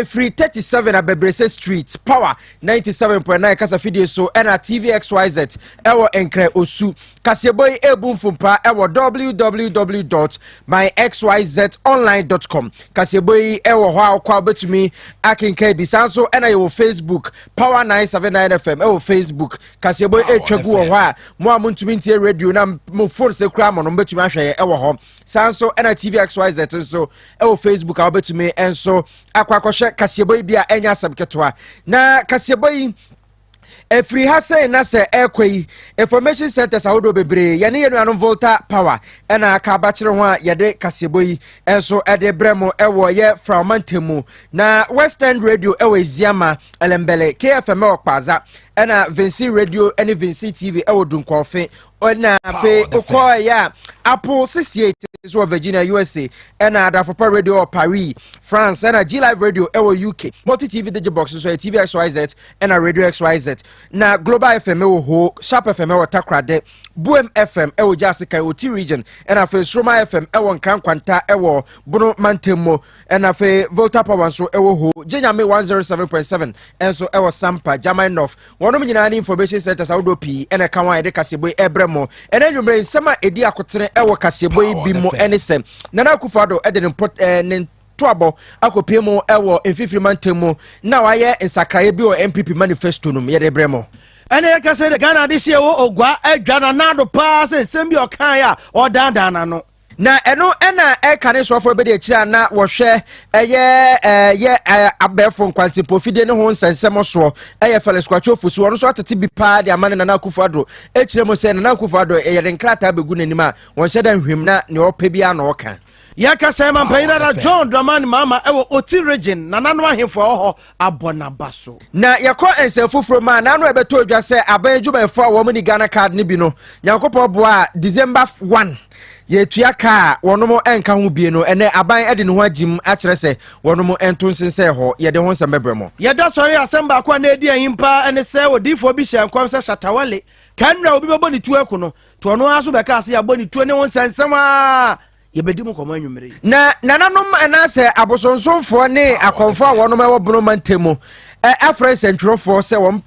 Free 37 Abebrese Street, Power 97.9 Kasafidi so and at Tvxyz ewo enkre osu Kasiebo ebum fumpa ewo www.myxyzonline.com Kasiebo ewo ho akwa betumi akenka bisanso and ewo Facebook Power 979 FM ewo Facebook Kasiebo etwagu ho a mo amuntumi ntie radio na mo phone se kra mo no betumi ahwe ewo ho sanso and at Tvxyz so ewo Facebook a betumi enso akwakoshe Kasiebo bia enya sabketwa na Kasiebo Free Hase na se ekwe information centers ahodo bebre ye ne yenu anon volta power ena aka ba kire ho a ye de Kasiebo yi enso ede bremo ewo ye fragmentemu na Western Radio ewo Ziama Elembele KFM okpaza ena Vinci Radio ene Vinci TV ewo Dunkofe ona fe okoya Apple 68 is Virginia USA ena Adafopa Radio Paris France ena G Live Radio ewo UK Multi TV DJ box so Tvxyz ena Radio XYZ na Global FM ewo ho Sharp FM ewo Takrade Boom FM ewo Jasika Oti region ena fe Sroma FM ewo Nkrankwanta ewo Bono Mantemo ena fe Volta Power so ewo ho Jenyame 107.7 enso ewo Sampa Jamai North wono nyina ni information centers awdo pi ena kanwa ede Kasiebo ebremo ena nwumre nsema edi akotere ewo Kasiebo bi mo enesem Nana Akufo-Addo ede ne Twabo akopemo ewo enfifiri mantemo na waye nsakraye bi o MPP manifesto no ye de bremo ene yaka say the Ghana this year ogwa adwana nado pa say sembi okan ya o dandana no na eno ena ekane sofo be de kira na wo hwe ye abefo nkwanti pofide ne ho nsensem so eye Felix Kwachofu so no so atete bi pa de amane Nana Akufo-Addo ekire mo say Nana Akufo-Addo ye de nkrata begu nanim a won hye da nhwem na ne opa bia na okan Yaka sema mpayina na John Dramani mama ewo Oti region na nanu ahemfo ho abona baso na yako ensefufuro ma nanu ebeto odwa se aban djumefo a wo mani Ghana card ni bi no Nyankopɔ boa December 1 ye tuaka wonomo enka ho bie no ene aban ede ne ho agim a kire se wonomo ento nsense ho ye de ho nsambebremo ye da sori asemba kwa na edi ahimpa ene se odifo bi hye nkwam se Shatawale kanra obi bebo ni tuaku no to no aso beka ase aboni tuo ne ho nsensema yebedimu komo anwumere na nananom enase abosonsonfo ne akonfo a wonom ewo bono mantemo afren centrofo se won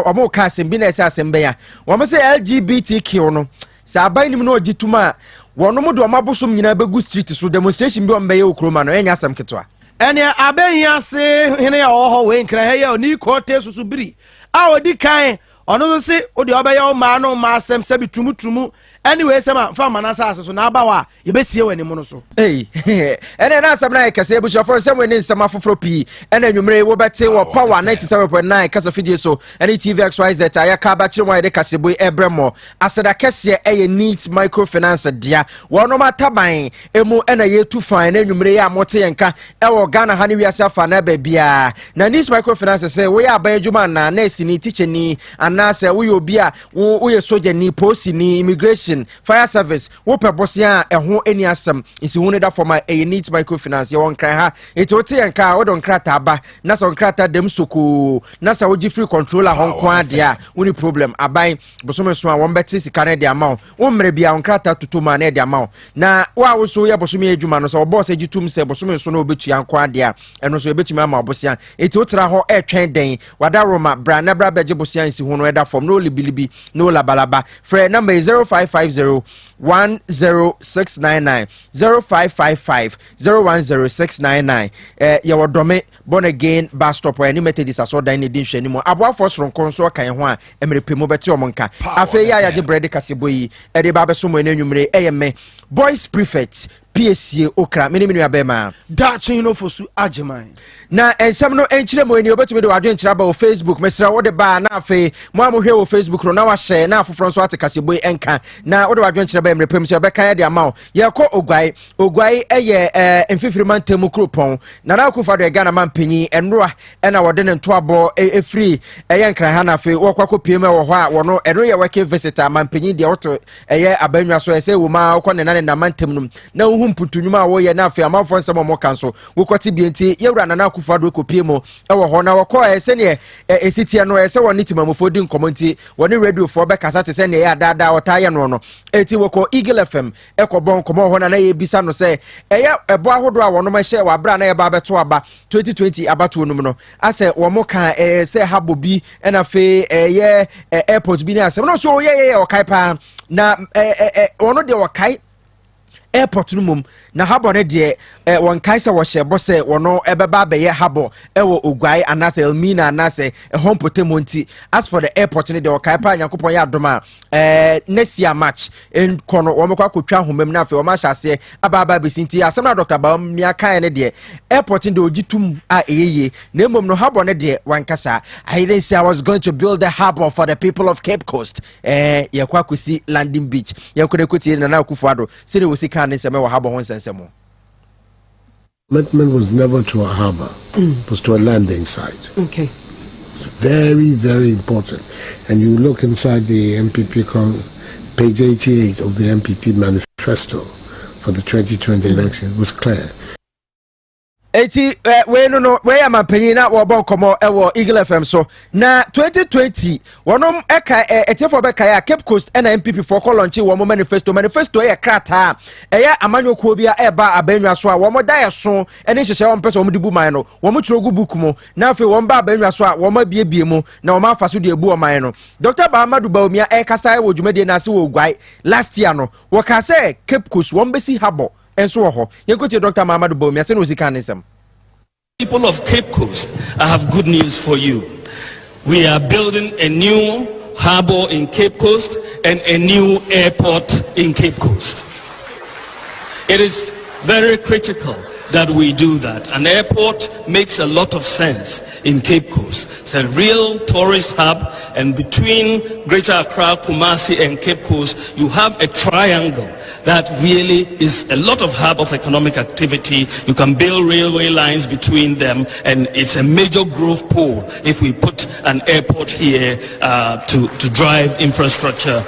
omo ka asem bi na ese asem be ya won se LGBTQ no sa aban nim no ogituma wonom do mabosom nyina begu street so demonstration bi ombe ye okroma no enya asem ketwa ene aban yase hene ya ho we nkra he ya oni kote susubiri a odi kan ono se odi obeye o ma no ma asem se bitumutumu anyway sema fa manasa aseso na abawa yebesie wani mu no so ene na asem na Kasiebo shofo sem wani nsem afoforo pi ene nwumre wo bete wo Power 97.9 Kasafidi so ene Tvxyz ayaka ba kire wan de Kasiebo ebremo aseda kese eye neat microfinance dia wono mataban emu ene ye tu fan na nwumre ya mote yenka ewo Ghana ha ne wiase afa na ba bia na neat microfinance se we aban adwuma na nurse ni teacher ni anase we obi a wo ye soldier ni police ni immigration fire service wo pebosia eho eni asem isi hunu da for my neat microfinance ye won kran ha etote yenka wo don krata aba na so krata dem soko na sa wo gi free controller honko ade a woni problem aban bosomo so a won beti sika na de ama wo mre bia won krata tutuma na de ama na wo so ye bosomo adwuma no so wo boss agitum se bosomo so na obetu yanko ade a eno so ebetumi ama obosia etotra ho etwen den wada roma bra na bra beje bosia isi hunu eda form no libilibi no labalaba frɛ number 0550-10699 0555-010699 ye wodome born again bus stop any methodist aso dan ne din hwani mu aboafo soronko so kan ho a emerepemu beti omonka afa ya ya je bread Kasiebo yi e de ba beso mo enwumre eyeme boys prefect PSA okra meni abema da chin no fosu ajeman na ensem no enchire mo eni obetumi de wadwen chira ba o Facebook mesra wo de ba na afa mo amohwe wo Facebook ro na wa share na afoforo so ate Kasiebo enka na wo de wadwen chira ba emrepem so be kan ya de ama ye ko ogwai eye enfifiri mantemu kropon na Akufo-Addo e Ghana manpanyi enroa ena wo de ne ntoabo free eye nkran ha na afa wo kwakọ piem wo ho a wo no eno ye working visitor manpanyi de woto eye abanwa so ese wo ma wo ko ne na mantam num na mputu nnwuma a wɔyɛ na afei amanfoɔ nsɛm a wɔka nso wokɔte bi nti yɛwura Nana Akufo-Addo kɔpie mu ɛwɔ hɔ na wɔkɔ sɛneɛ ɛsitie no sɛ wɔne timamufoɔ di nkɔmmɔ nti wɔne radiofoɔ bɛkasa te sɛneɛ ɛyɛ adaadaa wɔtaa yɛ no ɛti wɔkɔ Eagle FM ɛkɔbɔ nkɔmmɔ hɔ na yɛbisa no sɛ ɛyɛ ɛbɔ ahodoɔ a wɔnom hyɛ wɔ abere a na yɛba bɛto aba 2020 abatoɔ no mu no asɛ wɔn ka sɛ habo bi ɛna afei ɛyɛ airport bi ne asɛm no so yɛyɛ wɔkae paa na ɔno deɛ wɔkae airport no mum na habo ne de won kai se wo hyebo se wono ebeba beye habo ewo Ogwai anase Elmina anase ehompotem nti as for the airport ne de wo kai pa Nyankopon ya adoma next year match en kono wo mekwa kotwa homam na afi wo ma hyase ababa besinti asem na Dr. Baum mia kan ne de airport de ogitum a eyeye na emom no habo ne de wankasa I didn't say I was going to build a harbor for the people of Cape Coast yakwa kosi landing beach yakwa koti Nana Akufo-Addo se de wo sika ne se me wo habo ho nsensemo. Commitment was never to a harbor, it was to a landing site. Okay. It's very, very important. And you look inside the MPP, page 88 of the MPP manifesto for the 2020 election, it was clear. Eti we no we am panyin na wo bon komo e wo Eagle FM so na 2020 wonom eka etefo beka ya Cape Coast na MPP for launch wo manifesto e krata e ya amanyokuo bia e ba abanwa so a wo mo da so ene hyehye wo mpese wo mo dibu man no wo mo tro gu book mu na afi wo ba abanwa so a wo ma biebie mu na wo ma afa so de ebu o man no Dr. Baamadu Bawumia e kasa e wo dwumade na se wo Ogwai last year no wo ka se Cape Coast wo mbesi habo enso ho yenkotie Dr. Baamadu Bawumia se no sika nsem. People of Cape Coast, I have good news for you. We are building a new harbor in Cape Coast and a new airport in Cape Coast. It is very critical that we do that. An airport makes a lot of sense in Cape Coast. It's a real tourist hub, and between Greater Accra, Kumasi and Cape Coast, you have a triangle that really is a lot of hub of economic activity. You can build railway lines between them, and it's a major growth pole if we put an airport here to drive infrastructure.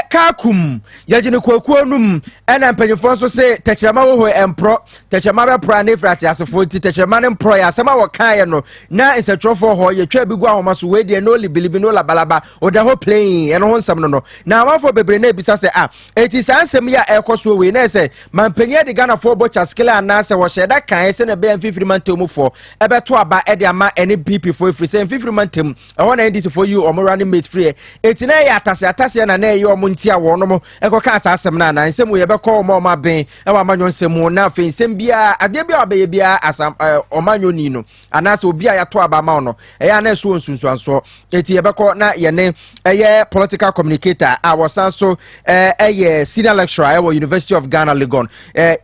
Kakum yagine kwakuo num ena mpanyefo so se techema wo empro techema be pro na frati asefo ti techema ne mpro ya asema wo kan ye no na insetrofo ho ye twa bigu ahoma so we de no libilibi no labalaba o da ho playing eno ho nsam no na amafo bebre na ebisa se eti sansem ya ekoso we na se mampanye de Ghana for bocha skill ana se wo sheda kan se na be amfifiri mantem fo ebeto aba e de ama ene BP fo free se amfifiri mantem e ho na ndisi for you omora ne mate free eti na ya atase na na omuntia wono ekoka asasem na na nsem ye bekọ ma ben e wa manyo nsem na afi nsem bia ade bia obeye bia asam omanyo ni no anase obi a yato aba ma no e ya na so nsunsuanso eti ye bekọ na ye ne eye political communicator a wasan so eye senior lecturer at University of Ghana Legon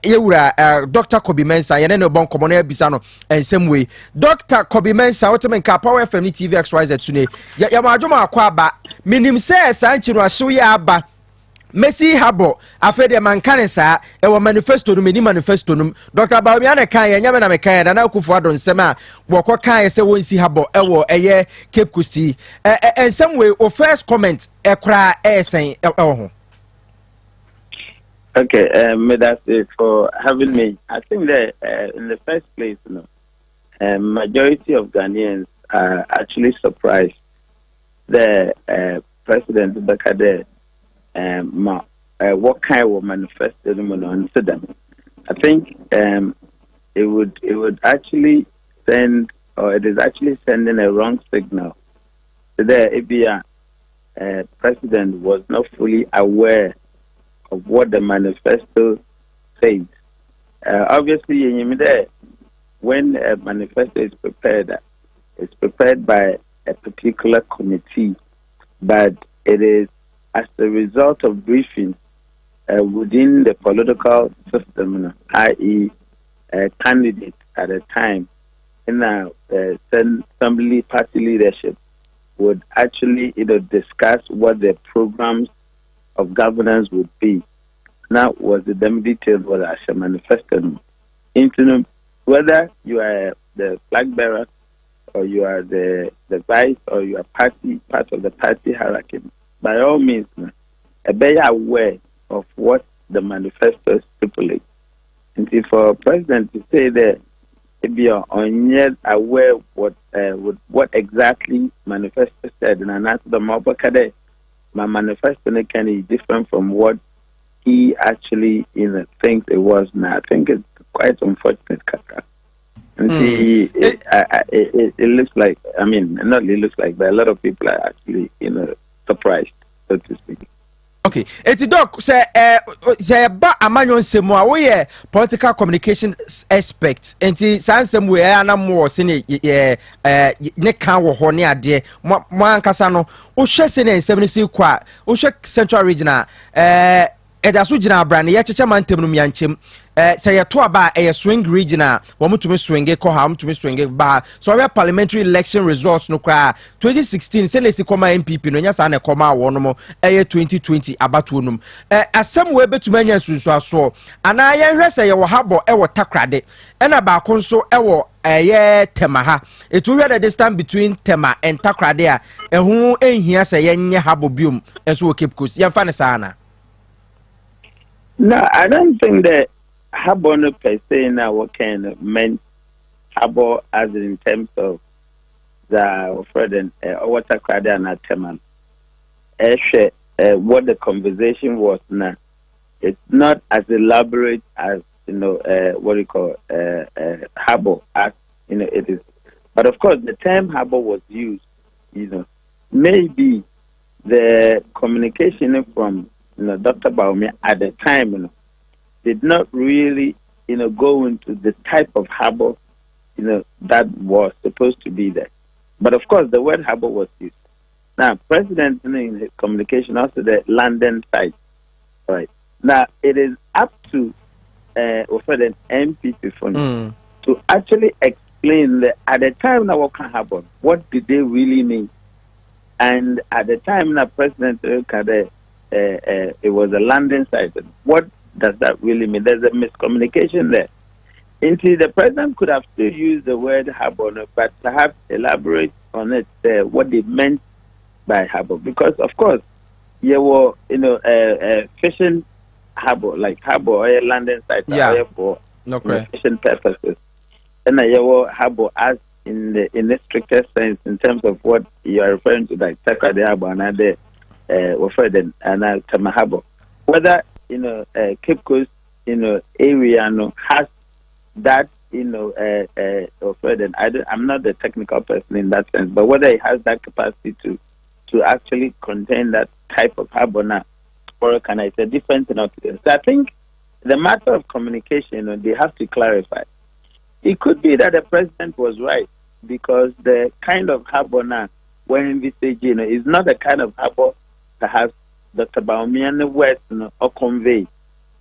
yewura Dr. Kobi Mensah ye ne no bon komo na bisa no nsem we Dr. Kobi Mensah wotemen ka Power FM Tvxyz tune ya ma adwuma akwa aba minim se sanchi no ahwe ya aba Messi habo afede mankane sa ewo manifesto no meni manifesto no Dr. Baumia ne kan ye nyame na me kan Nana Akufo-Addo nsem a wokọ kan se wonsi habo ewo eye Cape Coast ensem we o first comment ekra esen ho. Okay, that's it for having me. I think that in the first place, majority of Ghanaians are actually surprised the President Bakade what kind of manifesto on them. I think it would actually send, or it is actually sending a wrong signal to the ABA president was not fully aware of what the manifesto says. Obviously, when a manifesto is prepared, it's prepared by a particular committee, but it is as a result of briefings within the political system, i.e., candidates at a time in assembly party leadership would actually discuss what the programs of governance would be. Now, was the detailed what I shall manifest into whether you are the flag bearer or you are the vice or you are part of the party hierarchy. By all means, be aware of what the manifesto stipulates. And if for a president to say that if you are yet aware with what exactly manifesto said, and I asked the Mabakade, my manifesto can be different from what he actually thinks it was now. I think it's quite unfortunate, Kaka. And see, it looks like, I mean, not it looks like, but a lot of people are actually, surprised, so to speak. Okay, eti doc say ba amanyo nsemu a wo ye political communication expert enti sansem we anam wo se ne kan wo ho ne ade mo ankasa no wo hwe se ne nsem ne si kwa wo hwe central regional edaso gina brand ye cheche mantem no mianchem say to aba swing regional wo mutumi swing ko ha mutumi swing ba so we parliamentary election results no kra 2016 say lesi koma MPP no nya sa na koma wo no mo 2020 abato no asem we betuma nya sunsu aso ana ye hwe say ye wo habo wo takrade ena ba ko nso wo tema ha etu hwe the distance between tema and takrade a ehu enhia say ye nye habo biom enso wo Cape Coast ye mfa ne sana. No, I don't think that Harbor per se now what kind of meant Harbor as in terms of the Fred and water crowd and Teman. What the conversation was now, it's not as elaborate as what you call Harbor as it is. But of course, the term Harbor was used. Maybe the communication from Dr. Baumia at the time, did not really, go into the type of harbor, that was supposed to be there. But of course, the word harbor was used. Now, President in his communication also the London site, right? Now, it is up to the MPP to actually explain that at the time that what can happen, what did they really mean? And at the time that President it was a London site. What does that really mean? There's a miscommunication there. Indeed, the president could have still used the word harbor, but perhaps elaborate on it what they meant by harbor. Because, of course, there were, fishing harbor, like harbor or a London site for fishing purposes. And there were harbor as in the strictest sense in terms of what you are referring to, like Takade Harbor and other and Tamahabo. Whether Cape Coast area has that I'm not the technical person in that sense, but whether it has that capacity to actually contain that type of harbor now, or can it's a different thing altogether. So I think the matter of communication, they have to clarify. It could be that the president was right because the kind of harbor now when envisaged, is not the kind of harbor perhaps Dr. Baumia West or convey.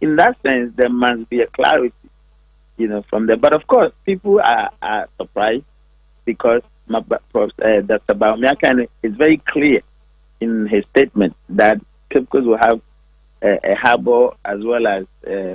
In that sense, there must be a clarity, from there. But of course, people are surprised because Dr. Baumia is very clear in his statement that Cape Coast will have a harbor as well as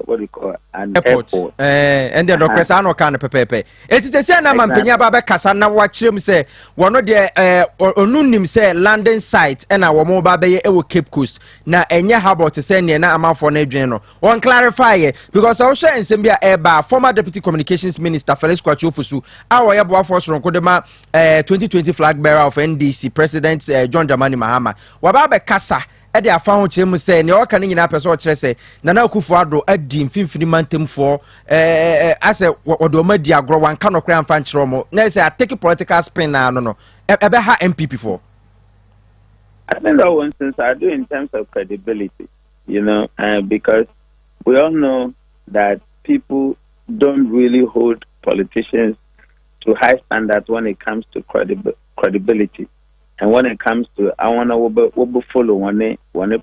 what we call an airport. And then request ano kan pepepe. It is the same na mampenya ba be kasa na wa kirem say wono de onunim say landing site and our mobile be e wo Cape Coast na enye harbor to say na amafo na adwen no. Won clarify because I share nsem bia eba former deputy communications minister Felix Kwachu Ofosu awo ye boa force ron kodema 2020 flag bearer of NDC president John Dramani Mahama. Wa ba be kasa e de afa ho kyerem say ne o kan nyina person o kyerɛ say Nana Akufo-Addo adi mfimfini mantemfo ase wodo ma di agro wan ka no kra amfa nkyerɛ mo na say I take political spin na no ebe ha MPP for. I think that one since I do in terms of credibility, because we all know that people don't really hold politicians to high standards when it comes to credibility. And when it comes to, I want to follow one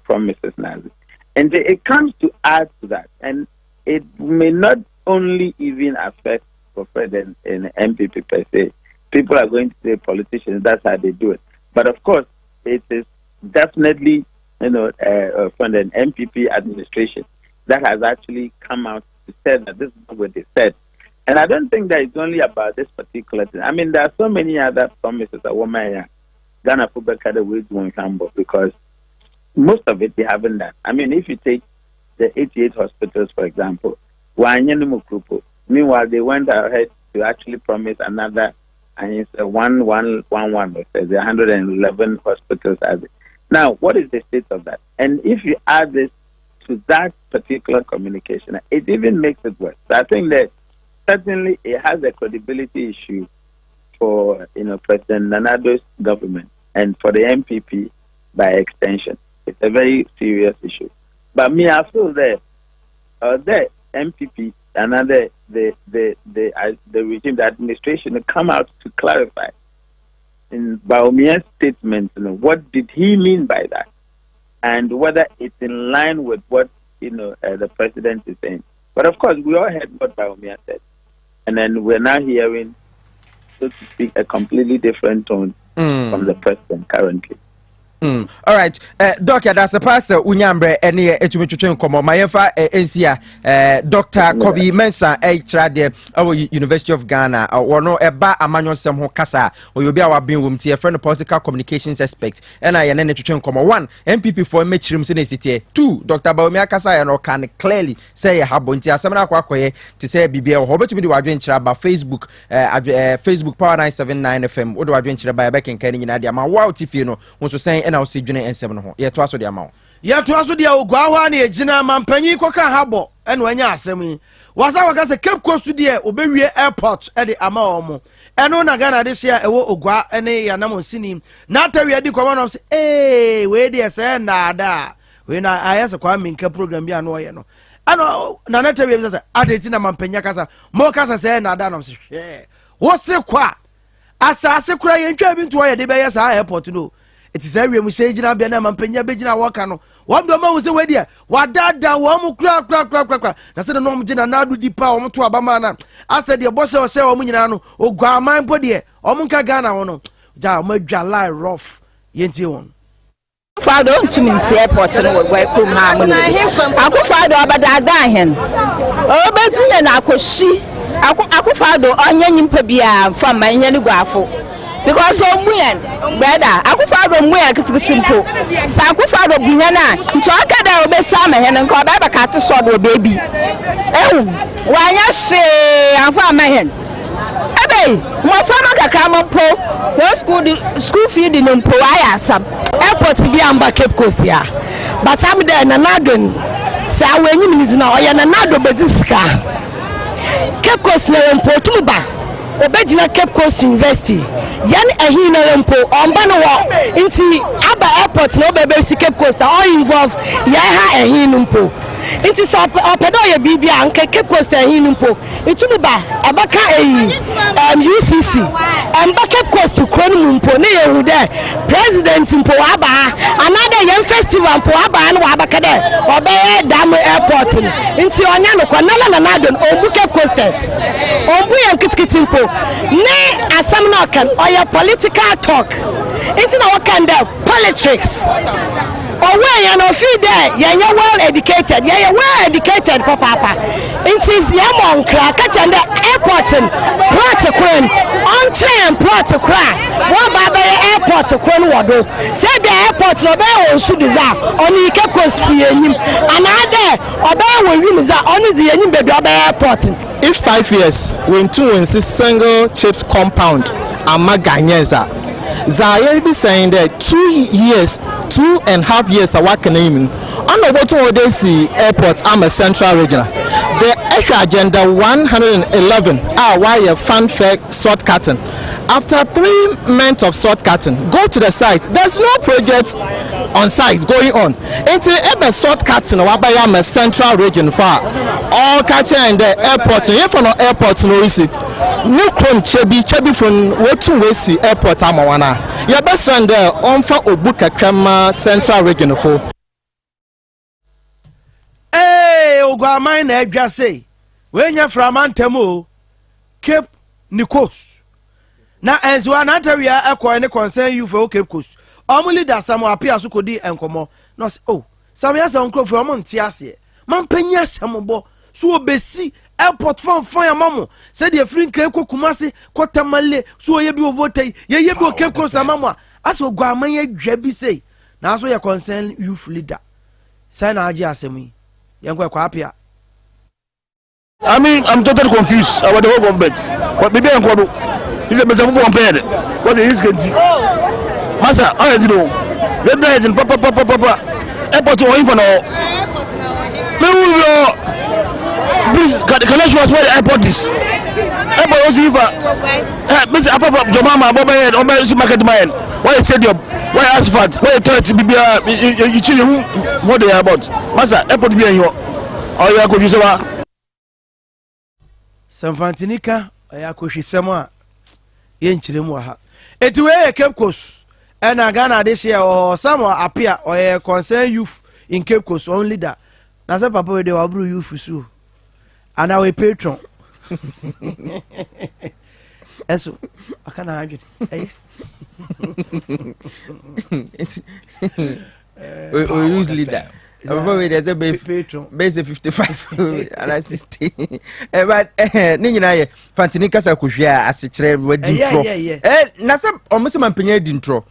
promises now. And it comes to add to that. And it may not only even affect President and MPP per se. People are going to say politicians, that's how they do it. But of course, it is definitely, from the MPP administration that has actually come out to say that this is what they said. And I don't think that it's only about this particular thing. I mean, there are so many other promises that women Ghana football kind of ways one humble because most of it they haven't done. I mean, if you take the 88 hospitals, for example. Meanwhile, they went ahead to actually promise another, and it's 111, the 111 hospitals. Now, what is the state of that? And if you add this to that particular communication, it even makes it worse. So I think that certainly it has a credibility issue for President Nanado's government and for the MPP by extension. It's a very serious issue. But me, I feel that the MPP and the regime, the administration, will come out to clarify in Baumia's statement, what did he mean by that, and whether it's in line with what the president is saying. But of course, we all heard what Baumia said, and then we're now hearing, so to speak, a completely different tone from the president currently. All right, Doctor, that's a pastor. Unyambre, any etumichuchen komo. Mayefa NCA, Dr. Kobi Mensah, trade our University of Ghana. Or no, eba amanyo semho kasa. Or you be our being room to a friend of political communications aspect. And I and etumichuchen komo. 1, MPP for metrims in a city. 2, Dr. Baumia Kasa and can clearly say a habunti. Asamana kwakwe to say BBL. Hobbit to be the adventure about Facebook, Facebook Power 979 FM. What do adventure by back in Kenya? Nadia, my wow, Tifino was saying. And I'll see June and 7 ho. Yet was the amount. Yet was the Ogwani, Jina Mampenny Coca Habo, and when ya semi was our gas a Cape Coast to the Oberia Airport at the Amaomo. And on Agana this year, a Ogwa and a Yanamo Sini. Not a ready command of eh, where they say nada. When I asked a Kwame program, Biano. I know Nanata says, Adetina Mampenya Casa, Mocasa say nada. What's the qua? As I say, cry and traveling to a Debayas airport to do. It is every message na bia na mampanya begina waka no wam do ma wo se wedia wadada wo mu kra na se no mo gina na adu dipa wo to abama na ase de bo se o se wo mu nyina no ogwaman po de o mu nka Ghana wo no ja mo adwa lie rough yenti won Fado ntumi nsi airport no wo ko ma mu akufado abadaga hen o bezine na akoshi akufado onye nyimpa bia fa manye ni gwafo because omuyen brother akufado omuyen kitikitimpo sa akufado bunyana nti okada obesa ma hen nko ba ka te so do baby wanya she afa ma hen ebe mo fama kakra mo po no school fee di no po aya sam airport bi amba Cape Coast ya but am there na nadon sa wenyim ni zina oya na nado bedisika Cape Coast na mpo tumuba obedina Cape Coast University yan ehin na mpo omba no wo nti aba airport no bebe si Cape Coast all involve ya ha ehin mpo nti so opedo ye bibia anke Cape Coast ehin mpo itumuba abaka UCC amba Cape Coast kron mpo ne yehu de president mpo aba another yan festival mpo aba no abaka de obeye dam airport nti onya no kwanala na nadon ombu Cape Coasters ombu yan kitikiti mpo ne asam na kan oya political talk nti na wakan de politics owe ya no fi there ya well educated ya well educated papa nti ya mon kra ka chande airport plot kwen on train plot kra wa baba airport kwen wodo say the airport no be won su diza oni Cape Coast fi enyim anade obe won rim za oni zi enyim be obe airport. If 5 years when 2 in single chips compound amaganyeza Zaire be saying that 2 years 2.5 years a working in on the bottom of this airport I'm a central regional the extra agenda 111 why a fanfare short cutting after 3 months of short cutting go to the site there's no project on site going on until ever short cutting why I'm a central region for all catching in the airport if no airport no easy new chrome chebi from what to we see airport amawana your best friend there on for obuka krama central region for ogwaman na adwa sei we nya framantamo Cape Coast na enziwa na tawia ekọ ne concern you for Cape Coast omu leader samu apia so kodi enkomo no oh samia sa onkrofo omu nti ase man panya sambo so obesi airport fan ya mamu said the free kre kokumase kotamale so ye bi ovotai ye bi o Cape Coast mamu aso ogwaman ya dwa bi sei na so ye concern youth leader sai na agi asemi Yankwa kwa apia. I mean, I'm totally confused about the whole government. But maybe I'm going to. He's a mess of one bed. What is it? Massa, I don't know. Let me know. Papa. Airport to info now. Please, can I show us where the airport is? Airport was info. Mr. Apart from your mama, Boba, or my supermarket man. Why stadium? Why asphalt? Why toilet? You chill what they are about. Massa, airport be here. Oh, you are confused. Samfantinika ayakoshisemo a yenchiremu ha etuwe Cape Coast na Ghana this year or some appear or concern youth in Cape Coast only that na say papa we dey wabru youth so and our patron eso akana adwe we use leader. There's a base 55 and 60. But Nina Fantinica Sakushia as a trade with intro. Nasa almost my penny intro.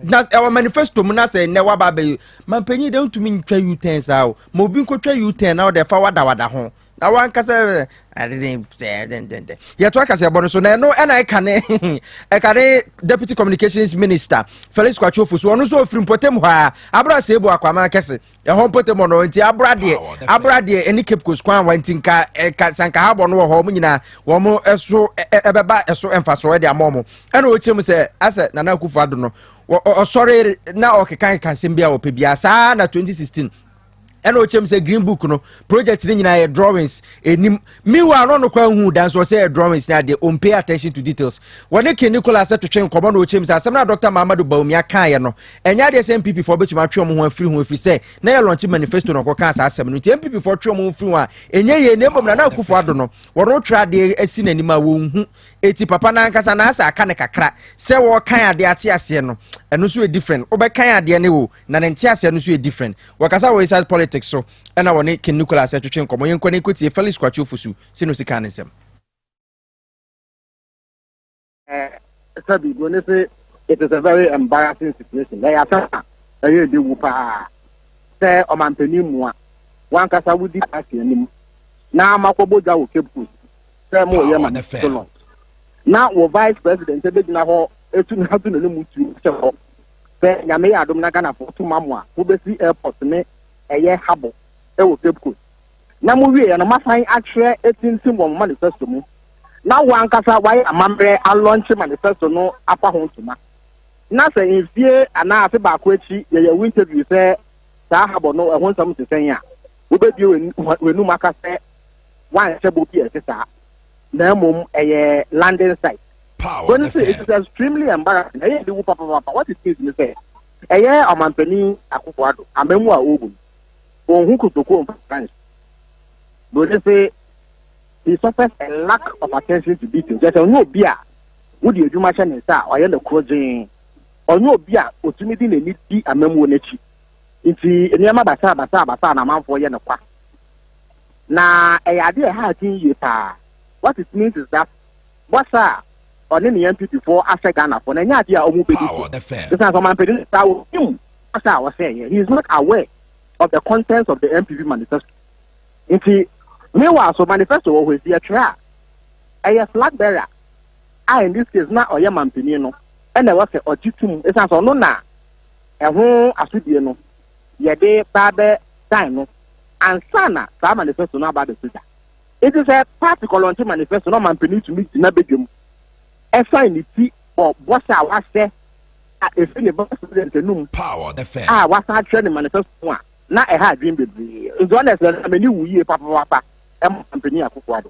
That's our manifesto. Munasa never baby. My penny don't to mean try you 10 out. Mobinko try you 10 out there forward our home. Now one casa I didn't say then. Yet what I say about so no and I can Deputy Communications Minister Felix Kwachofu so no so from Potemwa Abra Sebo Aquama Kese a home Potemono into Abrade any Cape Coast Kwan went in Sanka Harbor no home in a woman so ebeba so emphasis already a momo and which him say as a Nana Kufado no sorry now okay can Simbia or Pibia na 2016 and ochem say green book no project ni nyina drawings enim meanwhile no kwa hu dance or say drawings na dey on pay attention to details when Ken Nicholas said to train komo no ochem say asem na Dr. Mamadou Baumia kan ye no enya dey say MPP for betuma twem ho afiri say na ye launch manifesto no kwa sa asem no MPP for twem ho afiri ho a enye ye nebom na akufo ado no woro tra dey asi nanima wo hu eti papa na nkasa na asa aka ne kakra say wo kan ade ate ase no eno so different obekan ade ne wo na nti ase no so different wakasa we inside politics so and I want Ken Nicholas to train komo yen kwani kwiti Felix Kwachofu su sino sika nsem Sabi when say it is a very embarrassing situation they are say dey wupa say o mampani mu a wan kasa wudi party anim na makoboja wo Cape Coast say mo ye man so na wo vice president be gina ho etu na do na mu tu se ho say nyame ya adom na Ghana for tu mamu a wo be si airport ne eye habo e wo Cape Coast na mo wie na mafan akre etintim wo manifesto mu na wan kasa why amambre a launch manifesto no apa ho ntuma na say infie ana afi ba ko echi ye interview say sa habo no e ho nsam sesen a wo be bi wenu maka say wan chebo bi e sa na mum eye landing site when it is extremely embarrassing eye di wo papa what it means me say eye amampani akufo ado amemu a ogun who could go France. But they say he suffers a lack of attention to detail. There's no beer. Would you do much and say, or the closing? Or no beer, or to me, they need tea and memo nechi. If he never basa, a man for Yanaqua. Now, a idea how to what it means is that what's that? On any MPP for after Ghana for any idea of moving. This is a man paying him. As I was saying, he is not aware of the contents of the MPP manifesto. If he meanwhile so manifesto always be a try. A flag bearer. I in this case not Oya Mampinino. And there was a ojitum. It's also no na. A home asudieno. Yede babe time and sana sa manifesto na about the figure. It is a particular launch manifesto no Mampini to meet in a bedroom. A sign it or what I was there. If any president no power the fair. What's that training manifesto one. Na e ha dream baby is one as na many wuye papa company akufo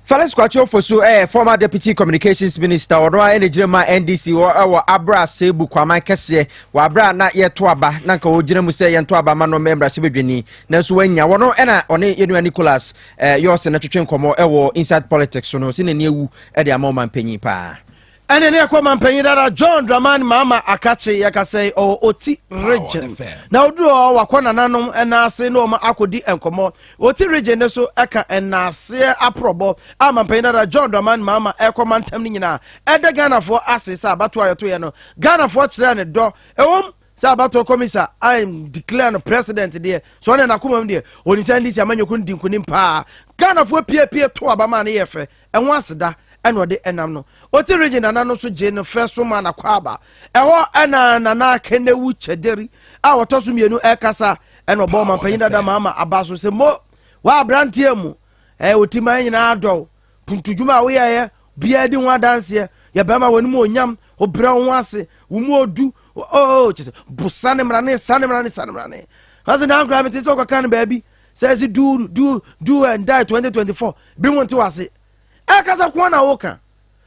Felix Kwachofu so former Deputy Communications Minister ono enejirema NDC wo Abra Sebu Kwama Kese wo Abra na yeto aba na nka wo gina mu se yento aba ma no membra chebedwani na so wanya wono na one Yenua Nicholas yose na twetwe nkomo wo inside politics so no se na ewu e de ama manpanyi pa ene ne akwa manpanyi dara John Dramani Mama Akache yakasai o Oti region na odu o wakona nanom ena ase no ma akodi enkomo Oti region ne so eka enase aprobo a manpanyi dara John Dramani Mama ekomantam ni nyina ede Ghana fo ase sa abato ayoto ye no Ghana fo kire ne do ewom say abato komisa I'm declaring president there so on na kuma there oni say this amanyoku ndinkunim pa Ghana fo pie to abama na yefe enwo aseda eno de enam no oti region na no so je no first man na kwaba eho ena na kenewu chederi a wotoso mienu ekasa eno bo man panyin da mama abaso se mo wa brantie mu oti man nyina ado puntujuma we ye bia di ho dance ye bema woni mu onyam obra ho ase wo mu odu chese busane mrane sane hase na grab it so kan baby says do and die 2024 bi won to ase kasa ko na woka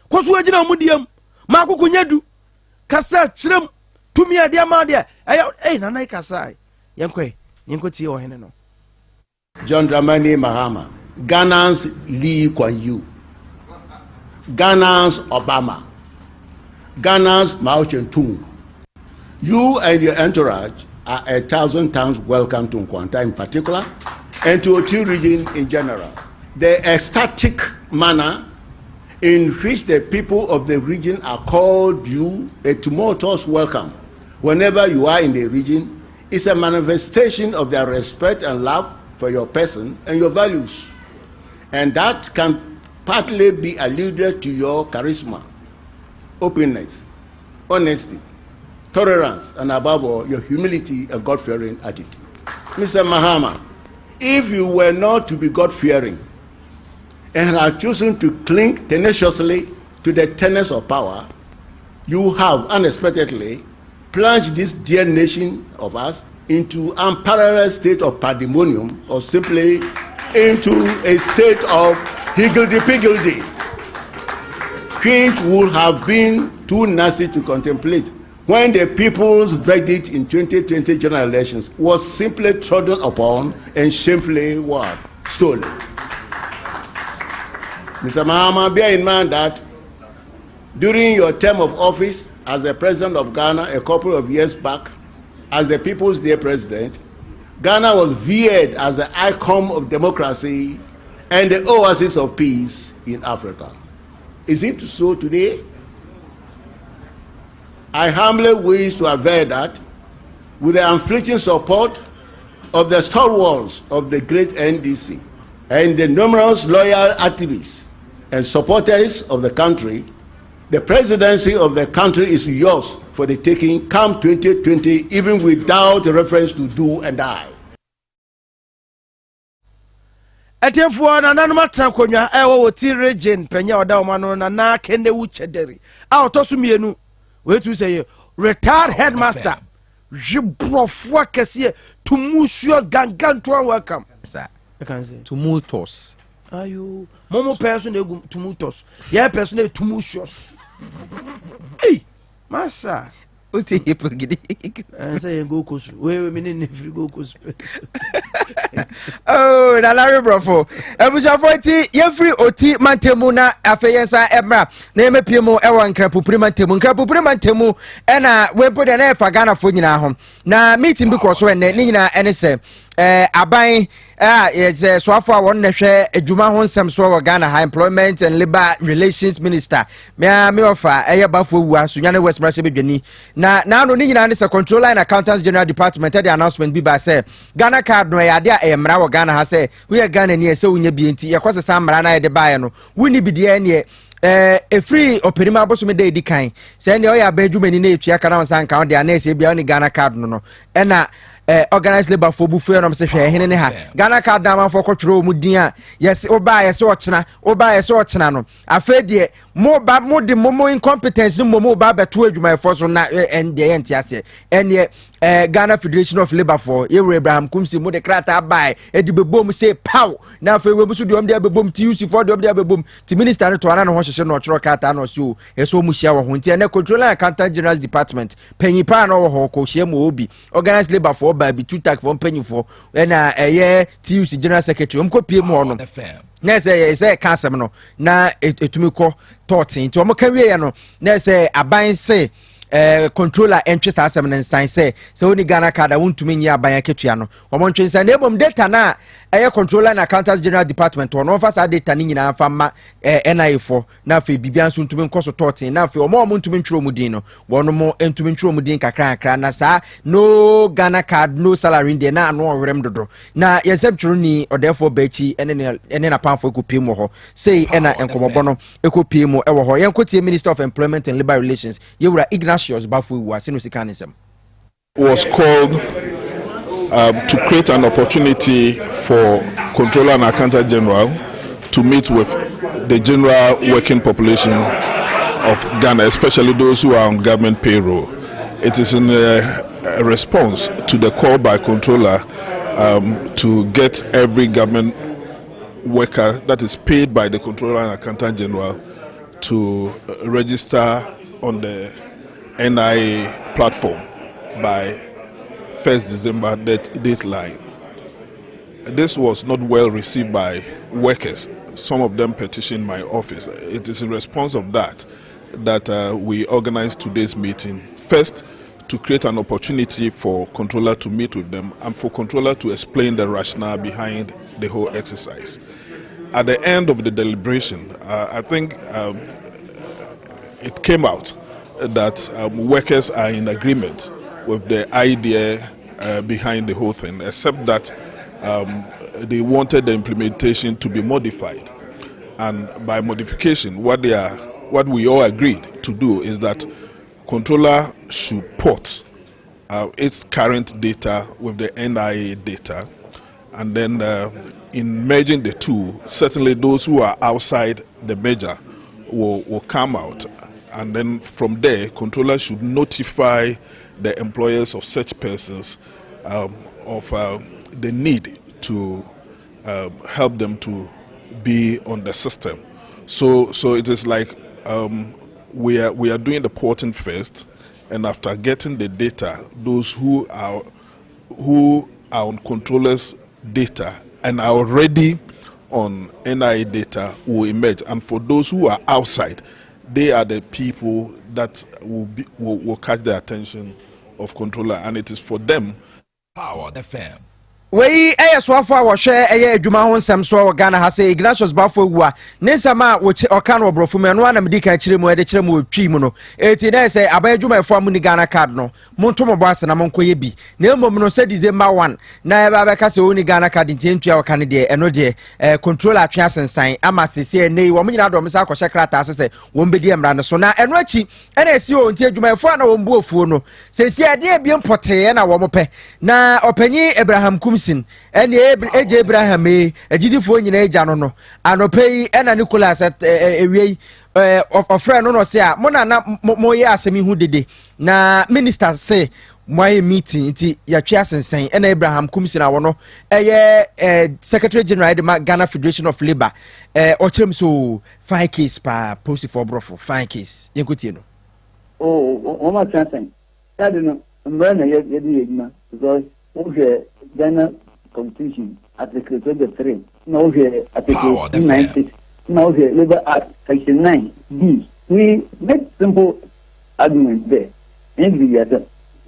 ko so agina mudiam ma kokonya du kasa kirem tumi ade ma de na na kasa yenko tie o hene no John Dramani Mahama, Ghana's Lee Kuan Yew, Ghana's Obama, Ghana's Mao Zedong. You and your entourage are 1,000 times welcome to Nkwanta in particular, and to Oti region in general. The ecstatic manner in which the people of the region are called you a tumultuous welcome whenever you are in the region is a manifestation of their respect and love for your person and your values. And that can partly be alluded to your charisma, openness, honesty, tolerance, and above all, your humility and God-fearing attitude. Mr. Mahama, if you were not to be God-fearing and had chosen to cling tenaciously to the tenets of power, you have unexpectedly plunged this dear nation of us into an unparalleled state of pandemonium, or simply into a state of higgledy-piggledy, which would have been too nasty to contemplate when the people's verdict in 2020 general elections was simply trodden upon and shamefully stolen. Mr. Mahama, bear in mind that during your term of office as the president of Ghana a couple of years back, as the People's Day president, Ghana was viewed as the icon of democracy and the oasis of peace in Africa. Is it so today? I humbly wish to aver that with the unflinching support of the stalwarts of the great NDC and the numerous loyal activists and supporters of the country, the presidency of the country is yours for the taking come 2020, even without reference to do and die. Etefo na nanu matra konwa ewo woti region penya oda omano na kende wuchederi a otoso mienu wetu say retired headmaster jibrofo kese tumultuous ganganto welcome sir I can say tumultuous ayo momo person egu tumultuous ya person e tumultuous hey massa uti hipogidi say go kosu we me free go kosu oh na Larry brofo ebushafoti yefri oti mantemu na afeyensa emra na emepiem ewo nkrapupuri mantemu ena wempo de na efa Ghana fo nyina ho na meeting bi ko so enne ni nyina ene se aban yes so afọ awon na hwe adwuma ho nsem so wo Ghana High Employment and Labor Relations Minister me ofa bafo wu aso nyane West Marshall bedwani na no ni nyina ne se Controller and Accountants General Department the announcement bi ba say Ghana card no ya de emra wo Ghana ha say we Ghana ni se wunya bi enti ye kwose sa mra na ye de bae no wuni bi de ne a free operima boso me dey di kan say ne o ya ba adwuma ni na etua kana wansan kan de na se bia o ni Ghana card no ena organized labor for buffet no se hwe hene ne ha Ghana card da man for kwotro mu din a yes oba yes ochena no afa de mo de mo incompetence no mo ba beto adwuma for so na ende ase ene Ghana Federation of Labor for Abraham Kumsi mo de krata bai edi bebom say pow na afa we musu de om de bebom TUC for de om de bebom ti minister no to ana no ho hyehye no ochro krata no so eso mu hia wo ho nti ene Controller and Accountant General Department penyipa no wo ho ko hia mo obi organized labor for by be two tag from penny for na TUC General Secretary umko pie mu ono na say kasem no na etumi ko 13 to mo kan wie no na say aban say controller entry asem na nsan say oni Ghana card wontumi nyi aban aketua no omo ntwensa na ebom data na controller and accountants general department or no fasa data ni nyina fama NIA for na fe bibia nso ntumi nkoso totin na fe omo ntumi ntwro mudin no wono mo ntumi ntwro mudin kakra na sa no Ghana card no salary de na ano werem dodo na yesem twro ni odefo bachi ene na panfo ekopie mo ho sei ena enkomobo no ekopie mo ewo ho yenkotie Minister of Employment and Labour Relations yewura Ignatius Bafo wu ase no sika nsem was called to create an opportunity for Controller and Accountant General to meet with the general working population of Ghana, especially those who are on government payroll. It is in a response to the call by Controller to get every government worker that is paid by the Controller and Accountant General to register on the NIA platform by 1st December deadline. This was not well received by workers. Some of them petitioned my office. It is in response of that we organized today's meeting. First, to create an opportunity for Controller to meet with them and for Controller to explain the rationale behind the whole exercise. At the end of the deliberation, I think it came out that workers are in agreement with the idea behind the whole thing, except that they wanted the implementation to be modified. And by modification, what we all agreed to do is that Controller should port its current data with the NIA data, and then in merging the two, certainly those who are outside the merger will come out, and then from there, Controller should notify the employers of such persons of the need to help them to be on the system. So it is like we are doing the porting first, and after getting the data, those who are on Controller's data and are already on NIA data will emerge, and for those who are outside, they are the people that will catch the attention of Controller, and it is for them. Power FM. We swafo a wohwe adwuma ho nsem so Ghana ha say Ignatius Bafo wu a ne nsem a wo oka no obrofo me no ana medika kire mu ede kire mu otwi mu no eti na say aba adwuma efo amu ni Ghana card no monto mo boase na monkoye bi na emom no say December 1 na eba be ka say oni Ghana card ntentua wo kan de eno de controller atwe asensan ama sese nei wo nyina do me sa akɔhye krata asese wo mbedi emra ne so na eno achi ena esi o nti adwuma efo na wo mbu ofuo no sese ade ebie mpɔtee na wo mopɛ na opanyi Abraham eni eje Abraham ejidifo nyina eja no anopei ena Nicholas ewie of friend no say a mo na mo ye asemi hu dede na minister say my meeting nti ya twa sensen ena Abraham Kumsin awo no secretary general de Ghana Federation of Labour o chem so fine case pa post for brofo fine case yenkotie no o ma chansen that no mbra na ye edina because okay Ghana Constitution Article 23, now here Article 96, now here Labour Act Section 9B. We make simple arguments there.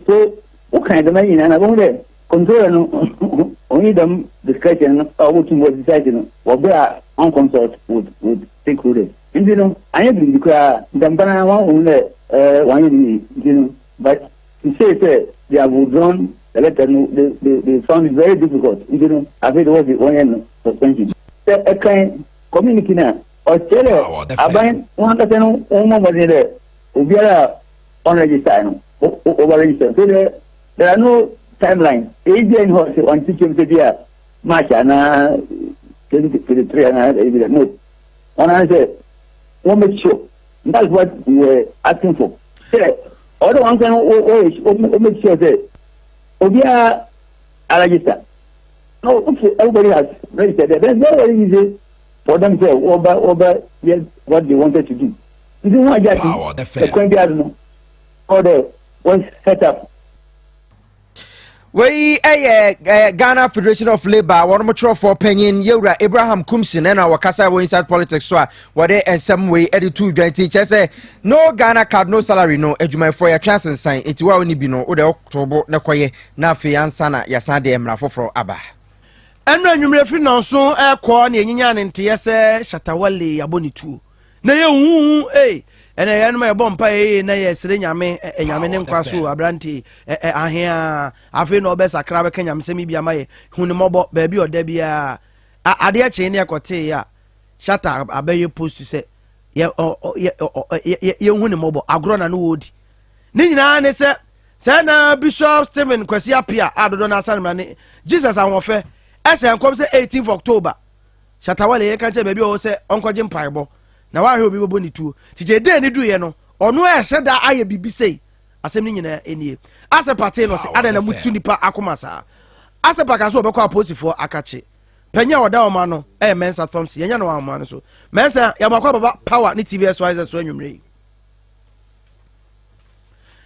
So, what kind of money and I won't there? Control only them discussion or what was decided or we are on consult with stakeholders. And you know, I am declare them banana only one, but to say they have withdrawn. The letter, they found it very difficult. You know, I think it was the 1 year suspension. A kind community now, Australia, I bind 100% money there. We are on register, over register. So there are no timelines. Asian horse on teaching the year, March and 23 and no. And I said, we'll make sure. That's what we were asking for. Other one can always make sure that. Obia register. No, okay, everybody has registered. Then very easy for them to over what they wanted to do. You don't want the Quendiano or the was set up. We Ghana Federation of Labour one more for penyin yewura Abraham Kumsin na wakasa we inside politics so what in some way editu joint teacher say no Ghana card no salary no adwuma for your chance and sign enti wa oni bi no o de October na koye na afi ansa na yasade emra foforo aba ɛnra nwumre firi no so ɛkɔ ne enyinya ne nte yɛsɛ shatawale abonitu na ye hu ɛna yɛ no ma yɛbɔ mpa na yɛ sere nyame nyame ne nkwa so abranti ahia afi no obesakra bɛka nyame sɛ mi bia ma yɛ hu ne mɔbɔ baabi ɔda bia ade akye ne ɛkɔte ya shata abɛyɛ post sɛ ye hu ne mɔbɔ agro na no wodi ne nyina ne sɛ na Bishop Stephen Kwasi Apia adodo na asanmra ne Jesus ahofɛ ɛsɛ nkɔm sɛ 18th October shatawale yɛ ka kyɛ baabi ɔwɔ sɛ ɔnkɔgye mpaebɔ na wahwe obi bɔbɔ ne tuo tije de ne duye no ɔno ɛhyɛ da ayɛ bibi sei asɛm ne nyina enie asɛ pate no sɛ ada na mutu nipa akoma saa asɛ paka so ɔbɛkɔ aposifoɔ akache panya ɔda ɔma no Mensa Thompson yɛnya no ɔma no so Mensa yɛmakɔ baba power ne Tvxyz so anwumre.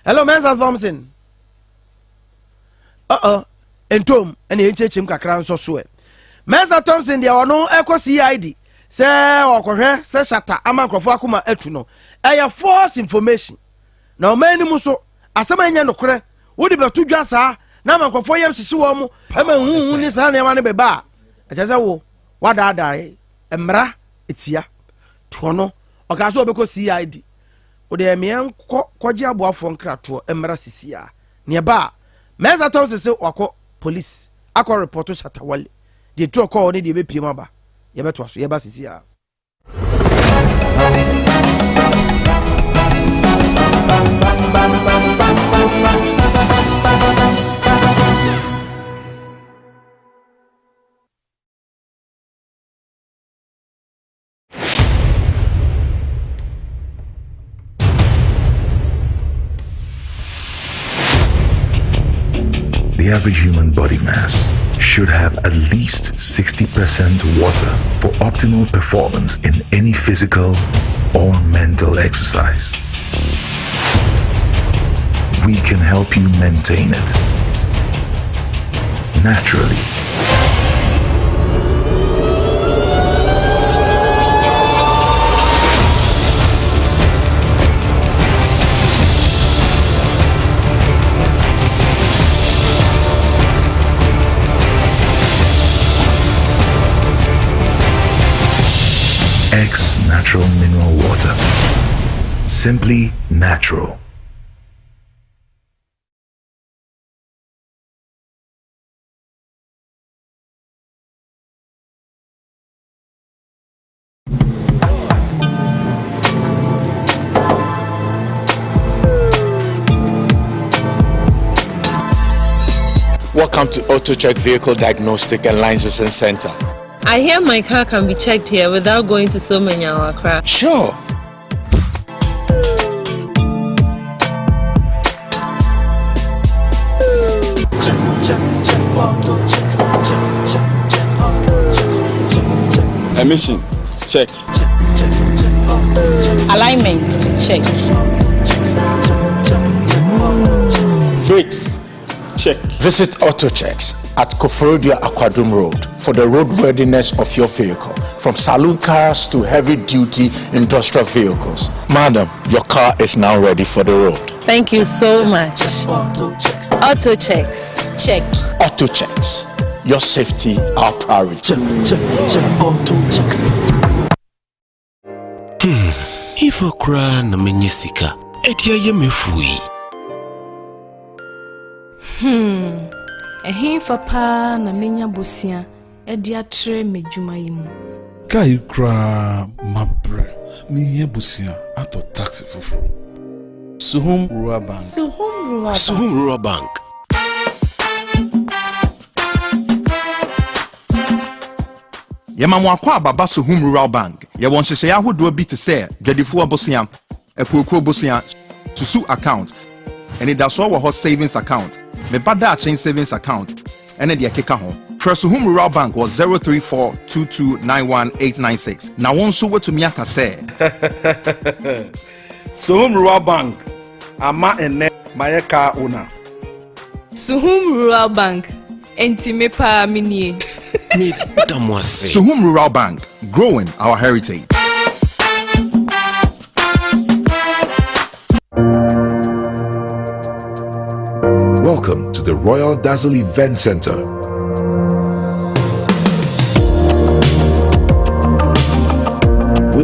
Hello Mensa Thompson. Entom ene yɛnkyɛkyɛm kakra nso so Mensa Thompson deɛ ɔno ɛkɔ CID sɛ ɔkɔhwɛ sɛ shata ama nkrɔfo akoma atu no ɛyɛ false information na ɔman ni mu so asɛm anya nokorɛ wodi bɛto dwa saa na ama nkrɔfo yɛm hyehye wɔ mu ama huhu ni saa nneɛma no bɛba a ɛkyɛ sɛ wo wadaadae mmara etia to no ɔka so ɔbɛkɔ CID wode ɛmeɛ kɔgye aboafoɔ nkratoɔ mmara sisia ne ɛba Mensa Thompson sɛ wakɔ police akɔ report shatawale de to kɔ ne de bɛpiem aba yɛbɛto aso yɛba sisi a The average human body mass should have at least 60% water for optimal performance in any physical or mental exercise. We can help you maintain it naturally. X Natural Mineral Water. Simply natural. Welcome to AutoCheck Vehicle Diagnostic and Licensing Center. I hear my car can be checked here without going to so many our car. Sure. Emission, check. Alignment, check. Brakes, check. Visit AutoChecks at Koforodia Aquadum Road for the roadworthiness of your vehicle, from saloon cars to heavy-duty industrial vehicles. Madam, your car is now ready for the road. Thank you so much. Auto checks. Check. Auto Checks. Your safety, our priority. Check. Auto checks. If I cry na menyisika, etia ye mefui. Ehin papa na menya bosia edi atre medwuma yimu. Kai kra mabre mi ye bosia ato taxi fufu. Suhum Rural Bank. Suhum Rural Bank. Yema mwakwa baba Suhum Rural Bank. Ye won hyehyɛ ahodoɔ bi te sɛ dwadifo abosia, ekuokuo bosia, susu account, ɛne da so wɔ hɔ savings account. Me bada chain savings account ene de akeka ho. Suhum Rural Bank was 034229186. Na won so wetumi aka sɛ Suhum Rural Bank ama ene mayeka una. Suhum Rural Bank entime pa minie. Suhum Rural Bank, growing our heritage. Welcome to the Royal Dazzle Event Center.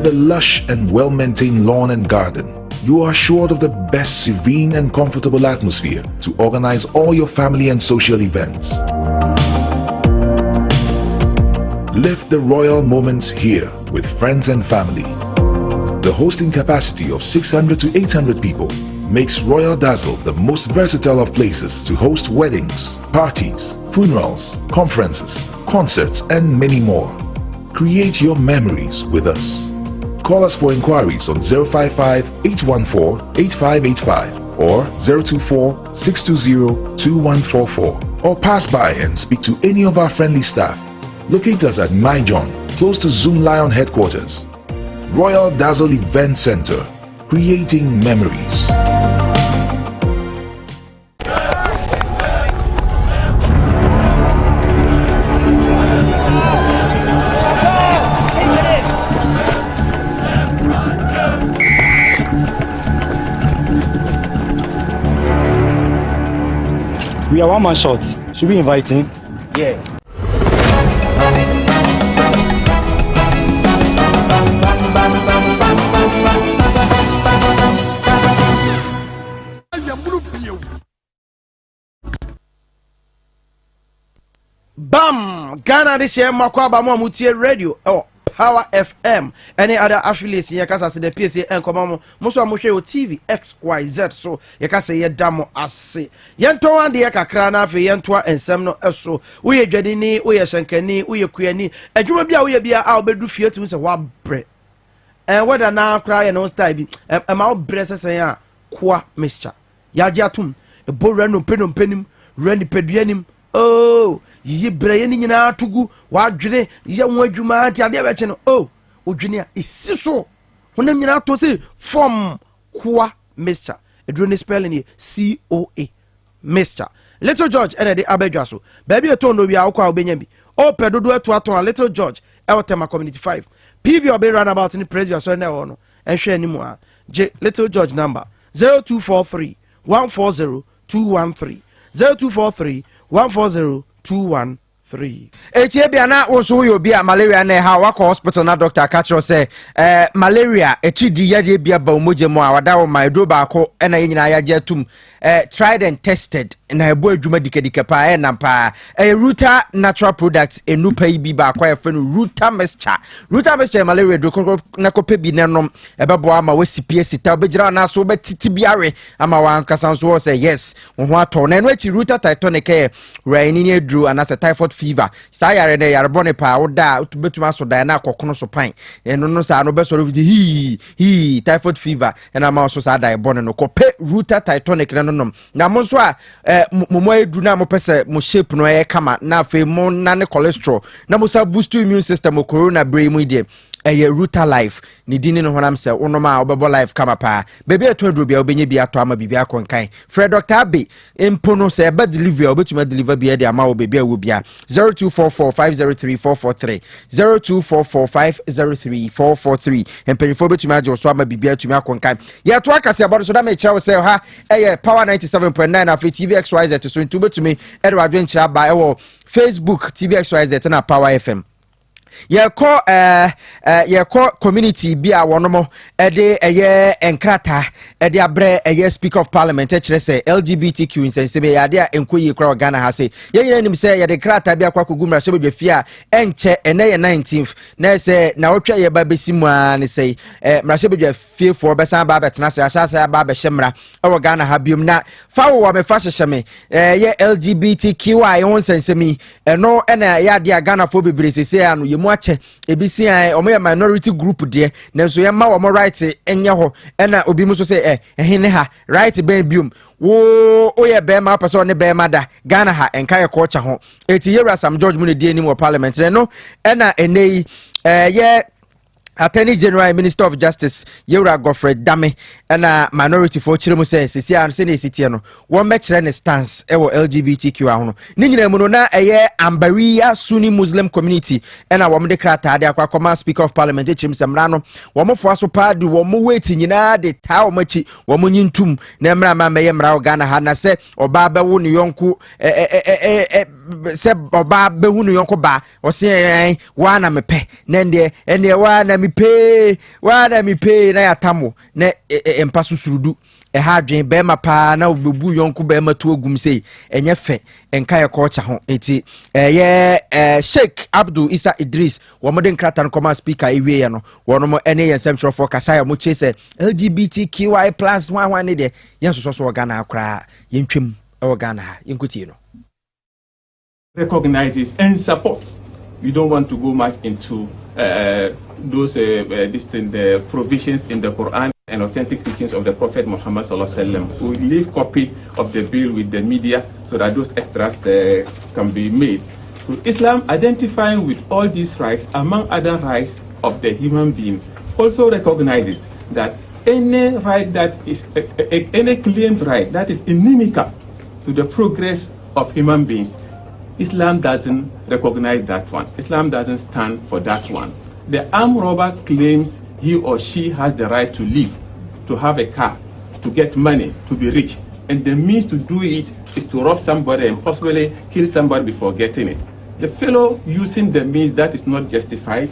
With a lush and well-maintained lawn and garden, you are assured of the best serene and comfortable atmosphere to organize all your family and social events. Live the royal moments here with friends and family. The hosting capacity of 600 to 800 people makes Royal Dazzle the most versatile of places to host weddings, parties, funerals, conferences, concerts, and many more. Create your memories with us. Call us for inquiries on 055-814-8585 or 024-620-2144, or pass by and speak to any of our friendly staff. Locate us at My John, close to Zoom Lion headquarters. Royal Dazzle Event Center, creating memories. We are one man short. Should we invite him? Yeah. Bam! Ghana this year Makwaba Mutie Radio. Oh. Power FM, any other affiliates in Yakasa, the PSA and Comamo, Musa Mushe Tvxyz, so Yakasa Yadamo Ase. Yantoa de Yakakrana for Yantua and Semno Esso. We are Jadini, we are Shankani, we are Queenie, and you will be our bedu fear to Mr. Wabre. And whether now cry and no stabby, a mouth breast say, Qua Mischa. Yajatum, a bull random penum, Randy Pedianim. Oh, ye brain in our tugu, what dre, young word you might have ever. Oh, Virginia is so. When I'm not to say from Qua Mister, a drone spelling COA Mister. Little George and the Abejaso, baby a tone we are Aqua Benyami. Oh, Pedodo to Aton, Little George, our Tema Community 5. PV or be runabout in the press, your son, no, and share anymore. Little George number 0243 140 213 0243 140-213. Etiebia na woso yo bia malaria na ha wako hospital na doctor catch say malaria echidi yade bia ba umoje mu a wada wo maido ba ko na yenyina yaje atum tried and tested na ebo adwuma dikadika pa na pa Ruta natural products enupa ibi ba kwa yafe no Ruta mixture malaria do na ko pebi nenom ebebo ama wasipie sita obegira na so betiti biare ama wankasa so say yes wo ho ato na eno echi Ruta titanic raini ni edru anasa typhoid fever sa yare ne yare bone pa woda utubetuma so da na akokono so pan eno no sa no be so hi typhoid fever and ama so sa da bone no ko pe Ruta titanic no na mo so a mo edu na mo pese mo shape no e kama na fe mo na ne cholesterol na mo sa boost immune system o corona brain mu de Ruta life ni dini no honam se onoma obebo life kama pa bebe etodro bia obenye bia to ama bibia konkan Fred Dr. Abe empono se eba delivery obetuma deliver bia de ama obebi awu bia 0244503443 0244503443 empenifo betuma ajo so ama bibia tuma konkan ya to akase abodo so da me kire se ha Power 97.9 afi Tvxyz so ntu betumi edwa adwen kira ba ewo Facebook Tvxyz na Power FM ye call community bia wonomo ede enkrata ede abre speaker of parliament kire say LGBTQ insensebe ya de enkoyi kra Ghana ha say ye nyina nim say ye de krata bia kwa kogumra she be fia enche ene ye 19th na say na wotwa ye ba besimu an say mra she be fie for besan ba betena say asasa ba be hemra e Ghana ha biom na fa wo me fa hyehye ye LGBTQI onsensemi eno ena ya de Ghana fo bebre say anu ye mu ache ebisi an omo minority group de na so ye ma wo right enye ho ena obi mu so say ehene ha right ben biom wo oye be ma person ne be ma da Ghana ha enka ye culture ho eti Yewra Sam George mu ne die ni mo parliament no ena enei ye Attorney General Minister of Justice Yewra Godfrey Dame and minority for chiremu say sisia an se ne sitie no won mekire ne stance e wo LGBTQ ahono ni nyina mu no na Ambariya Sunni Muslim community and wom de krata de akwa Speaker of Parliament chim semra no wom fo aso pa de wom weti nyina de ta wom achi wom nyintum na mra ma meye mra Ghana ha na se oba be wo ne yonku se oba be hu ne yonku ba o se wa na mepe na ndie ene wa na pay na yatamo na empa susurudu ha dwen be ma pa na obebu yonko be ma to ogum sei enye fe enka ye culture ho enti Sheikh Abdul Isa Idris wo modern kratan koma speaker ewie ye no wono mo ene ye nsem for kasaya mo chese LGBTQI+ one ne de yen so Ghana akra yentwem e Ghana ha yenkuti no recognizes and supports. We don't want to go much into those distant provisions in the Quran and authentic teachings of the Prophet Muhammad sallallahu alaihi wasallam. We leave copy of the bill with the media so that those extras can be made. So Islam, identifying with all these rights, among other rights of the human being, also recognizes that any right that is any claimed right that is inimical to the progress of human beings, Islam doesn't recognize that one. Islam doesn't stand for that one. The armed robber claims he or she has the right to live, to have a car, to get money, to be rich. And the means to do it is to rob somebody and possibly kill somebody before getting it. The fellow using the means that is not justified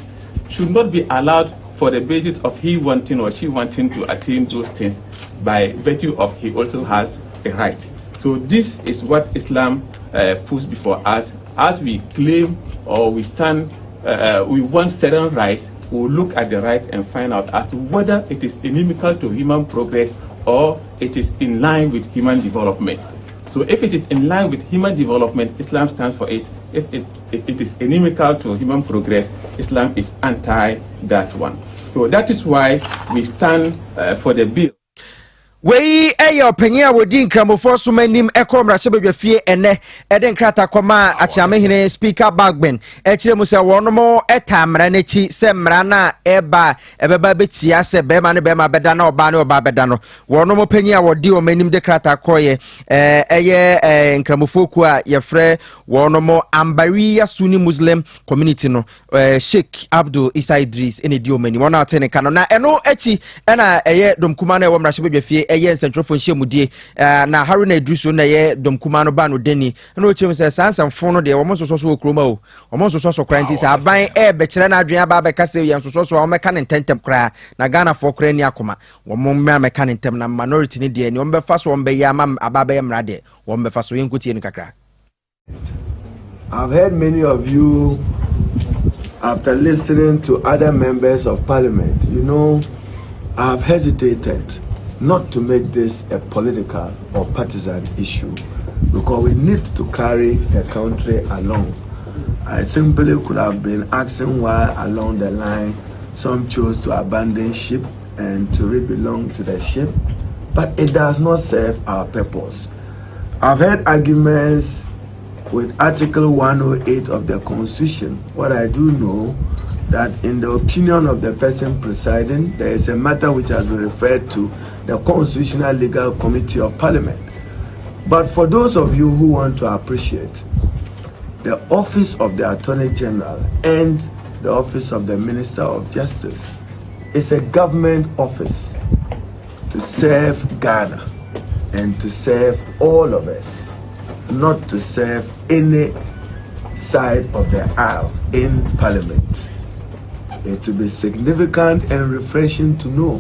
should not be allowed for the basis of he wanting or she wanting to attain those things by virtue of he also has a right. So this is what Islam puts before us. As we claim or we stand, we want certain rights, we'll look at the right and find out as to whether it is inimical to human progress or it is in line with human development. So if it is in line with human development, Islam stands for it. If it is inimical to human progress, Islam is anti that one. So that is why we stand for the bill. Wei eyo penya wodi nkramofo so manim ekomra sebedwafie ene eden krata koma achiamehene speaker Bagben ekire mu se wonomo etamra nachi se mra na eba ebeba betia se bema ne bema beda na oba ne oba beda no wonomo penya wodi o manim de krata koye eye nkramofo ku a yefre wonomo Ambariya Sunni Muslim community no Sheikh Abdul Isa Idris ene di o manim wona atene kano na eno echi ena eye domkuma na ewo mra sebedwafie eye centrofo nhemudie na Haruna Idrisu na ye domkuma no ba no deni na o chem se sansanfo no de wo monsoso so okroma o wo monsoso so kranti se aban be kire na adwen aba be kase ye nsoso so wo meka ne ntentem kra na Ghana for kra ni akoma wo momma meka ne ntem na minority ni de ni wo be fa so wo be ya ma aba be mra de wo be fa so yenkutie ni kakra. I've heard many of you after listening to other members of parliament, you know, I've hesitated not to make this a political or partisan issue because we need to carry the country along. I simply could have been asking why along the line some chose to abandon ship and to re-belong to the ship, but it does not serve our purpose. I've heard arguments with Article 108 of the Constitution. What I do know that in the opinion of the person presiding, there is a matter which has been referred to the Constitutional Legal Committee of Parliament. But for those of you who want to appreciate, the office of the Attorney General and the office of the Minister of Justice is a government office to serve Ghana and to serve all of us, not to serve any side of the aisle in Parliament. It will be significant and refreshing to know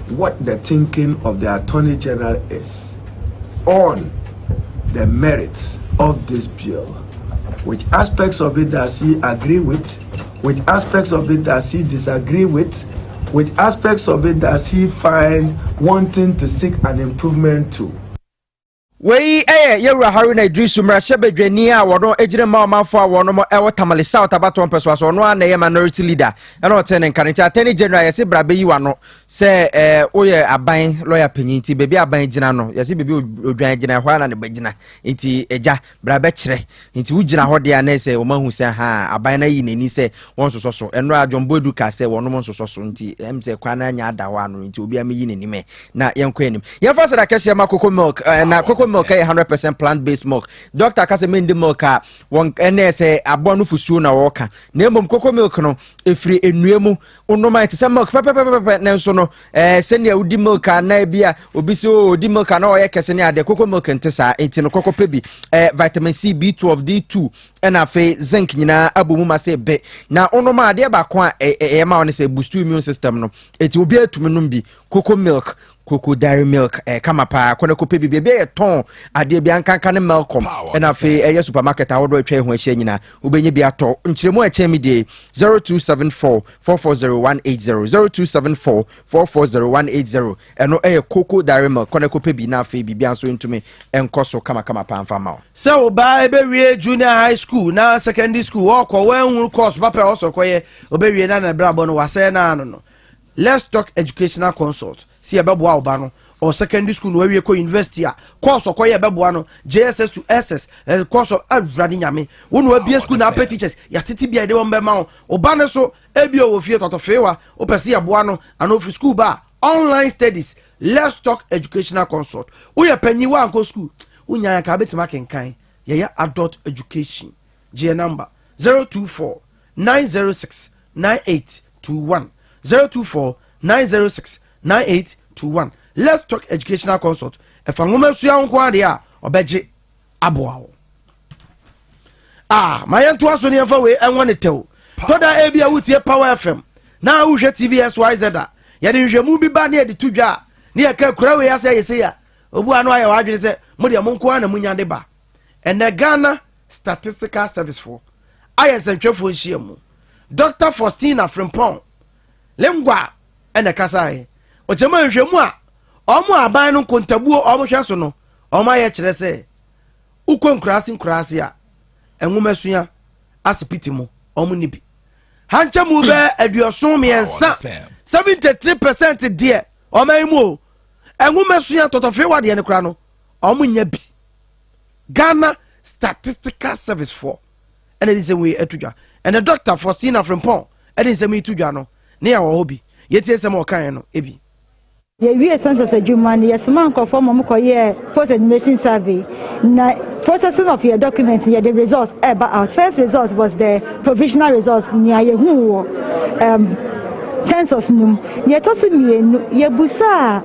what the thinking of the Attorney General is on the merits of this bill. Which aspects of it does he agree with? Which aspects of it does he disagree with? Which aspects of it does he find wanting to seek an improvement to? Wei yewura Haruna Idrisu mrashe bedwani a wono ejire ma omafo a wono mo ewo Tamale South abaton peso so no na ye minority leader na o tene nkanite Attorney General yesi brabe yi wano se oye aban lawyer penyinti bebi aban gina no yesi bebi odwan gina hwa na ne bagina nti eja brabe kire nti wugina ho de na se o mahu se ha aban na yi nani se won so eno adwombo eduka se wono mo so nti em se kwa na nya ada ho ano nti obi am yi nani me na yenko enim ye fa se da kese ma Coco Milk na Coco cocoa milk is 100% plant-based milk. Doctor kase me ndi milk a won ene se abo no fusuo na woka. Na emom cocoa milk no efiri enuemu onoma te se milk pepepepe na nso no se ne udi milk na bia obi se odi milk na oye kese ne ade cocoa milk ntesa enti no cocoa pebi vitamin C, B12, D2 and afe zinc nyina abomu ma se be na onoma ade ba ko a ma won se boost immune system no enti obi atumi no bi cocoa milk cocoa dairy milk kama pa kona ko pebi bebe e ton ade bi ankanka ne milkom na afe supermarket awodo atwa ho ahia nyina obenye bi ato nkyeremu a chemi de 0274 440180 0274 440180 eno cocoa dairy milk kona ko pebi na afe bibia nso ntumi enkoso kama pa mfa ma so ba ebe wie junior high school na secondary school okwo wen course papa also koye obewie na brabo no wase na no let's talk educational consult si ebeboa oba no or secondary school no we ko university a course okoye ebeboa no JSS to SS course awrade nyame wonu abia school na pay teachers ya titi bia de won be ma oba ne so ebia wo fie totofewa opese yeboa no anofi school ba online studies let's talk educational consult uye panyiwa anko school unya ya ka betima kenkan ya adult education G number 024 906 9821 024-906-9821. Let's talk educational consult. If I'm going to a obeje aboa. My yantu aso ni enfa we enwa ne tew. To da e bia wutie Power FM. Na wo hwe Tvxyz. Ya de hwemu bi ba na e de tudwa. Ne ya ka kura we ya se yese ya. Obu anu aye wa adwene se mo de mo nko na munya de ba. Ene Ghana Statistical Service for aye sentwefo nhia Dr. Faustina Frimpong lengwa ene kasae ochema nhwemu a omo aban no kontabuo omo hwe no omo aye kire se ukonkrasi a enwumasua asipiti mu omo nibi hancha mu be aduoson miensa 73% die omo enwumasua totofe wade ne kra no omo nya bi Ghana Statistical Service for ene dise we etudwa ene Dr. Faustina Frimpong ene dise me etudwa no ne ya wo bi yeti sem okan no ebi ye wie census adwuma ne yesman nkofo mo koye post admission survey na processing of your documents the results our first results was the provisional results near yehu census num ye tosi mienu ye busa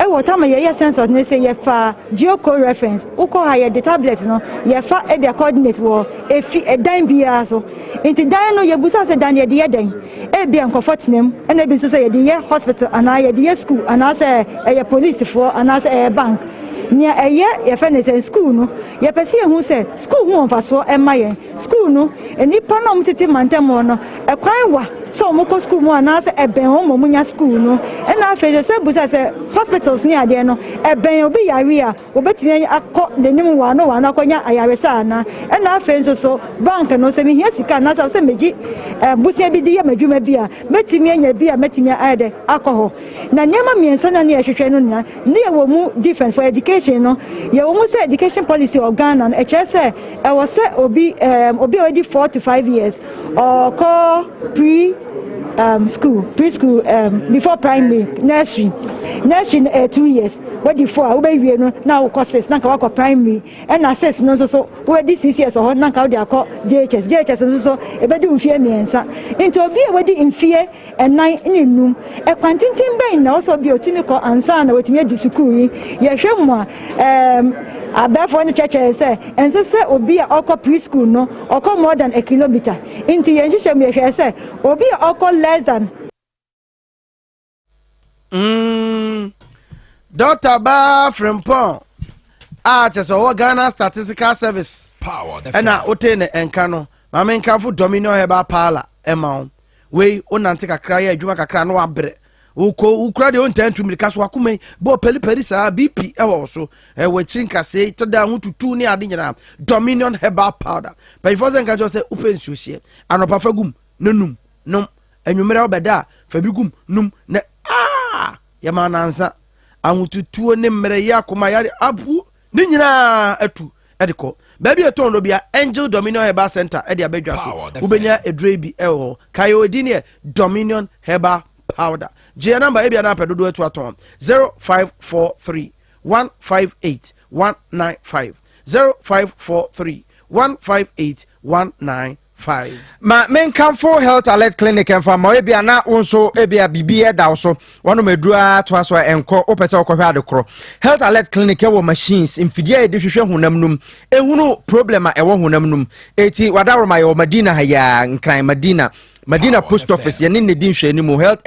what time ye census ne say ye fa geocode reference uko ha the tablets no ye fa the coordinates wo efi edan bia so inti dan no ye busa say dan ye de den e bia comfort nem and e bi so say ye de hospital ana ye de school ana say ye police for ana say bank nia ye fa ne say school no ye pese hu say school hu onfa so e maye school no enipa no mtete mantemo no e kwan wa so mo ko school mo ana say e ben ho mo munya school no e na fa say busa say hospitals ni ade no e ben obi yare a obetimi akọ denim wa no akonya ayare sa na e na fa so bank no say me hia sika na say meji busia bi di ya madwuma bi a metimi anya bi a metimi ade akọ na nyema miensa na ne hwehwe no na ne ye wo mu difference for education no ye wo mu say education policy of Ghana no e che say e wo say obi already 4 to 5 years or call preschool before primary nursery 2 years what before we be no now courses na ka primary and access no so we this 6 years or na ka dey akọ JHS so e be di mfie miensa into obi e we di mfie enan enum e kwantintin ben na so bi otimi ko ansa na wetimi adi school yi ye hwɛ mu abefo ne cheche say ense say obi a okọ preschool no okọ more than a kilometer into ye nhihye me hwɛ say obi a okọ less than Dr. Ba Frimpong so Ghana Statistical Service ena ote ne enka no ma me nka fu Dominion Herbal Parlor ema we onante kakra ya adwuma kakra no abre ukura de ontantu mirika so akome bo peli sa BP ewo so we chinkase to da hututu ni ade nyina Dominion Herbal Powder but for zenka jo say upensuo hie anopa fagum nanum nom anwumere obeda fabigum num na ya manansa ahututuo ne mmere ya akoma ya abu ni nyina atu ediko baby etondo bia Angel Dominion Herbal Center edi abedwa so ubenya edre bi ewo kayo edi Dominion Herbal Powder G number ebia na pedodo etu aton 0543 158 195 0543 158 195. Ma men Camfo Health Alert Clinic and for my ebia na also ebia bibi da also one medua to aso enko opese okwa de kro Health Alert Clinic e wo machines imfidie e de hwehwe honam num ehunu problem a e wo honam num eti wadaro ma yo Madina haya nkran Madina Post Office ye ne din hwe ni mu health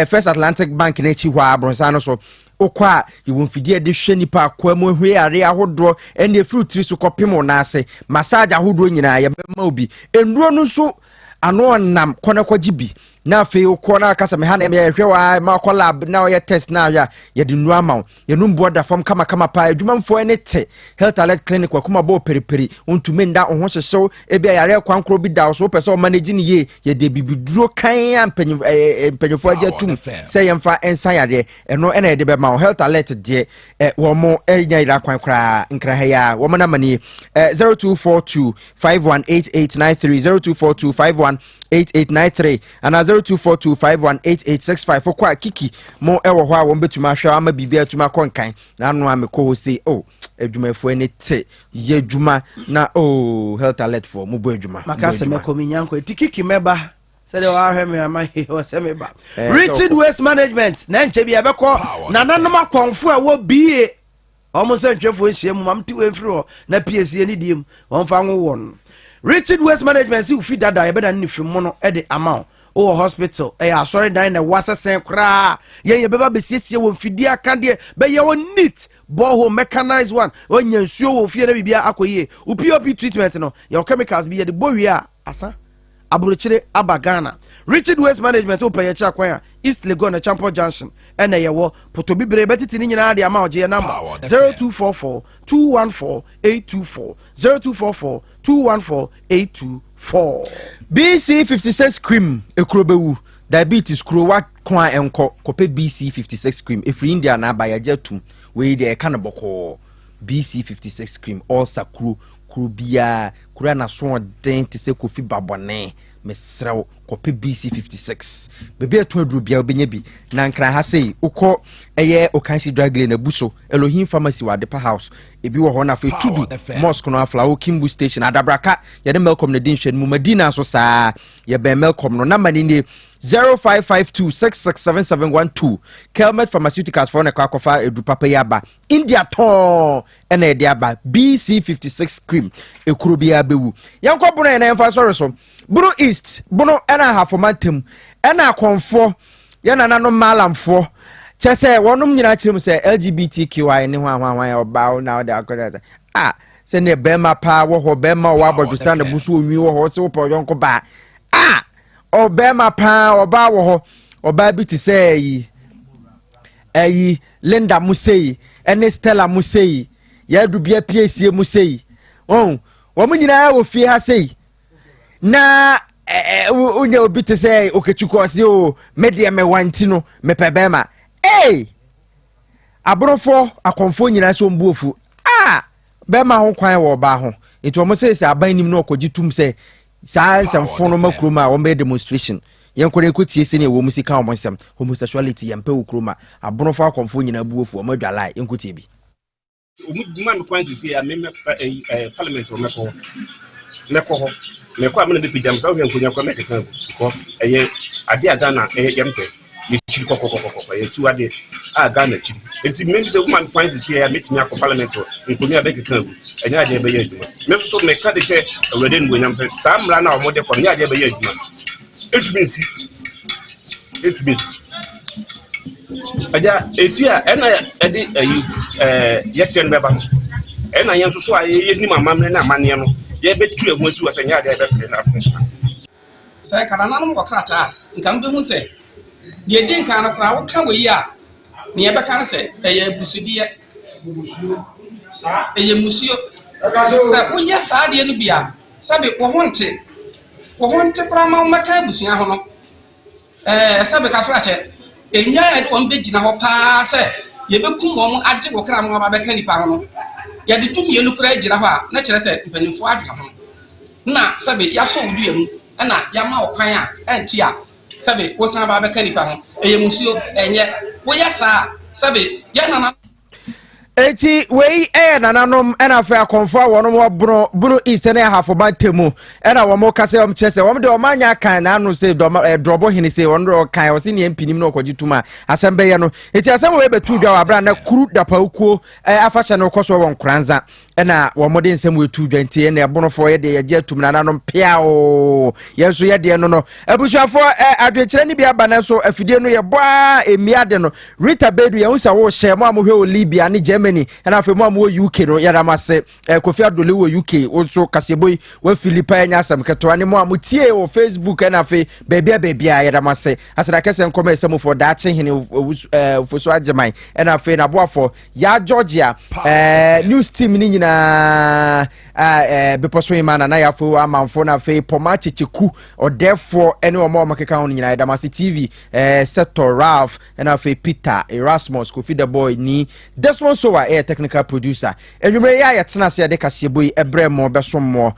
First Atlantic Bank na chi hwa abronsa no so okwa yiwo mfidie de hwe nipa akwa mu hwe are ahodo ene fruit so kopemo na ase massage ahodo nyina ye bema obi enduro no so ano nam kona kwajibi na fe ukona akasa me ha na me hwe wa ma lab na ye test na ya ye de nua ma ye num boda fam kama pa adwumamfo ene te Health Alert Clinic wa kuma bo periperi ontume nda ho hyehyɛw ebia yare kwankro bi da so pese o manage ni ye de bibiduro kan ampenyefo agya tum se ye mfa ensa yare eno ena ye de be ma Health Alert de wo mo enya ira kwankra nkra ha ya wo mo na mani 0242 518893 0242 518893 and 0242518865 for kwa kiki mo ewo ho a wo betuma hwa ama bibia atuma konkan na anu ameko say oh adwumafo ene te ye adwuma na oh Health Alert for mo bo adwuma makase mekomi nyanko tikiki meba sede wa hwe me ama he o se meba Richard Waste Management na nche bia beko na nanom akonfo a wo bie omo se ntwefo ehie mu mamti we mfiri ho na PSC ni diem won fa nwo won Richard Waste Management si ufi dada yebeda ni fimo no e de amount o hospital sorry dan na wasesen kra ye beba besiesie wo mfidi aka de be ye wo neat borehole mechanized one onya nsuo wo fie na bibia akoye POP treatment no your chemicals be ye de bowie asa aburuchire abagana Richard Waste Management o peye cha kwan East Legon na Champion Junction ene ye wo potobi bere betiti ni nyina de ama oje number 0244 214 824 0244 214 824 BC56 cream ekrobewu diabetes krowa kwa enko kope BC56 cream efri India na abayaje tum we de eka no boko BC56 cream all sakru krubia kura na so den te se kofi babone mesraw kope BC56 bebe eto aduru bia obenya bi na nkra ha sei ukọ eye okansi dragle na buso Elohim Pharmacy wa Depa House ebi wo ho na fe tudu mosque no afla o Kimbu Station adabraka ye de Melcom na din hwen mu Madina so saa ye be Melcom no na mani ne 0552667712 Kelmet Pharmaceuticals for na kwakofa edu papa yaba India ton ena ede aba BC56 cream ekuro bia bewu yanko bono ena emfa so reso Bono East bono ena hafomantem ena konfo ye nana no malamfo chese wonum nyina chirem se LGBTQI ne ho ahwan ya oba na de akoda se ne bema pa wo ho bema wo abodwisa na busu onwi wo ho se wo po yonko ba obema pa oba wo ho oba bi ti se yi Linda Musei ene Stella Musei ya dubia PSC Musei wo mo nyina wo fie ha sei na unya obi te say okechuko se o media me wanti no me pebema abrofo akonfo nyina so mbuofu bema ho kwan wo ba ho enti o mo say se aban nim no okogitum se saa nsɛmfo no makroma a wɔn demonstration yɛnkɔre kotie se ne wɔ mu sika wɔn nsɛm homosexuality yɛmpɛ wo kroma abrofo akonfo nyina buofu wɔn adwala yɛnkotie bi man kwan sisi ya me parliament o meko ho meko amene be pijam sa hwen konya kwa meka ko eye ade aga na yempe ye chiri kokokokoko ye tu ade aga na chiri enti me se woman kwan sisi ya metimi akọ parliament o nkonya be keka gu enya ade be ye adwuma me so meka de hye awrede ngonyam se samra na omode ko nya ade be ye adwuma etumisi aja esia ena ede ye chen beba ena yen so so aye ni mamamne na amane no ye betu ehu asi wasanya ade be na sai kana nanu ko krata nkam be hu se ye din kan na pra wo ka we ya ne ye be kan se eye busudie eye musio sa unya sa ade no bia sabe wo honte pra ma maka busua ho no sabe ka frate enya e on be gina ho pa se ye be kum mo age wo kra mo ba be kan nipa ho no ya de tum ye no kra gira ho a na kire se mpanimfo adwa ho na sabe ya so wudu emu na ya ma okwan a enti a sabe wo san ba be kan nipa ho eye musuo enye wo ya sa sabe ya nana eti wei nananom ena fa akonfo wono bunu east na hafo batemu ena wo mo kase wo chese wo de o manya kan na anu se drobo hini se wono kan wo se ne mpinim na okogituma asembe ye no eti asem we betu dwa abra na kuru dapa ukuo afahye no koso won kranza ena wo mo de nsem we tu dwa ntie na ebonofo ye de ye je atum nananom pia o yeso ye de no abusuafo adwekire ni bia bana so afidie no ye boa emiade no Rita Bedu ye unsa wo hye mo amohwe o Libya ni Germany and after mom wo UK no yadamase Kofi Adole wo UK also Kasiebo wo Philippa enya asam keto ani mo amutie wo Facebook and afi bebia yadamase asada kese nkoma esem for that hene for so ageman and afi na boafo ya Georgia news team ni nyina beposo imana na yafo amanfo na afi poma chichiku or therefore any o mo makeka ho nyina yadamase TV Sector Ralph and afi Peter Erasmus Kofi the boy ni Desmond so a technical producer enwumre ya yetena se de Kasiebo ebre mo beso mo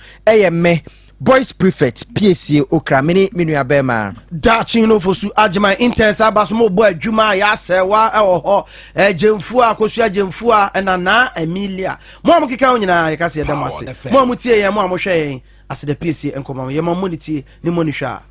me boys prefect PSA okramini minu abema dachin no fosu agema intense abaso mo bo adwuma ya sewa ho jemfu akosu ajemfu na Emilia mo amkeka onyina ya kase edam ase mo amutie ye mo amohwe yen ase de PSA enkomam ye mo moniti ni monihwa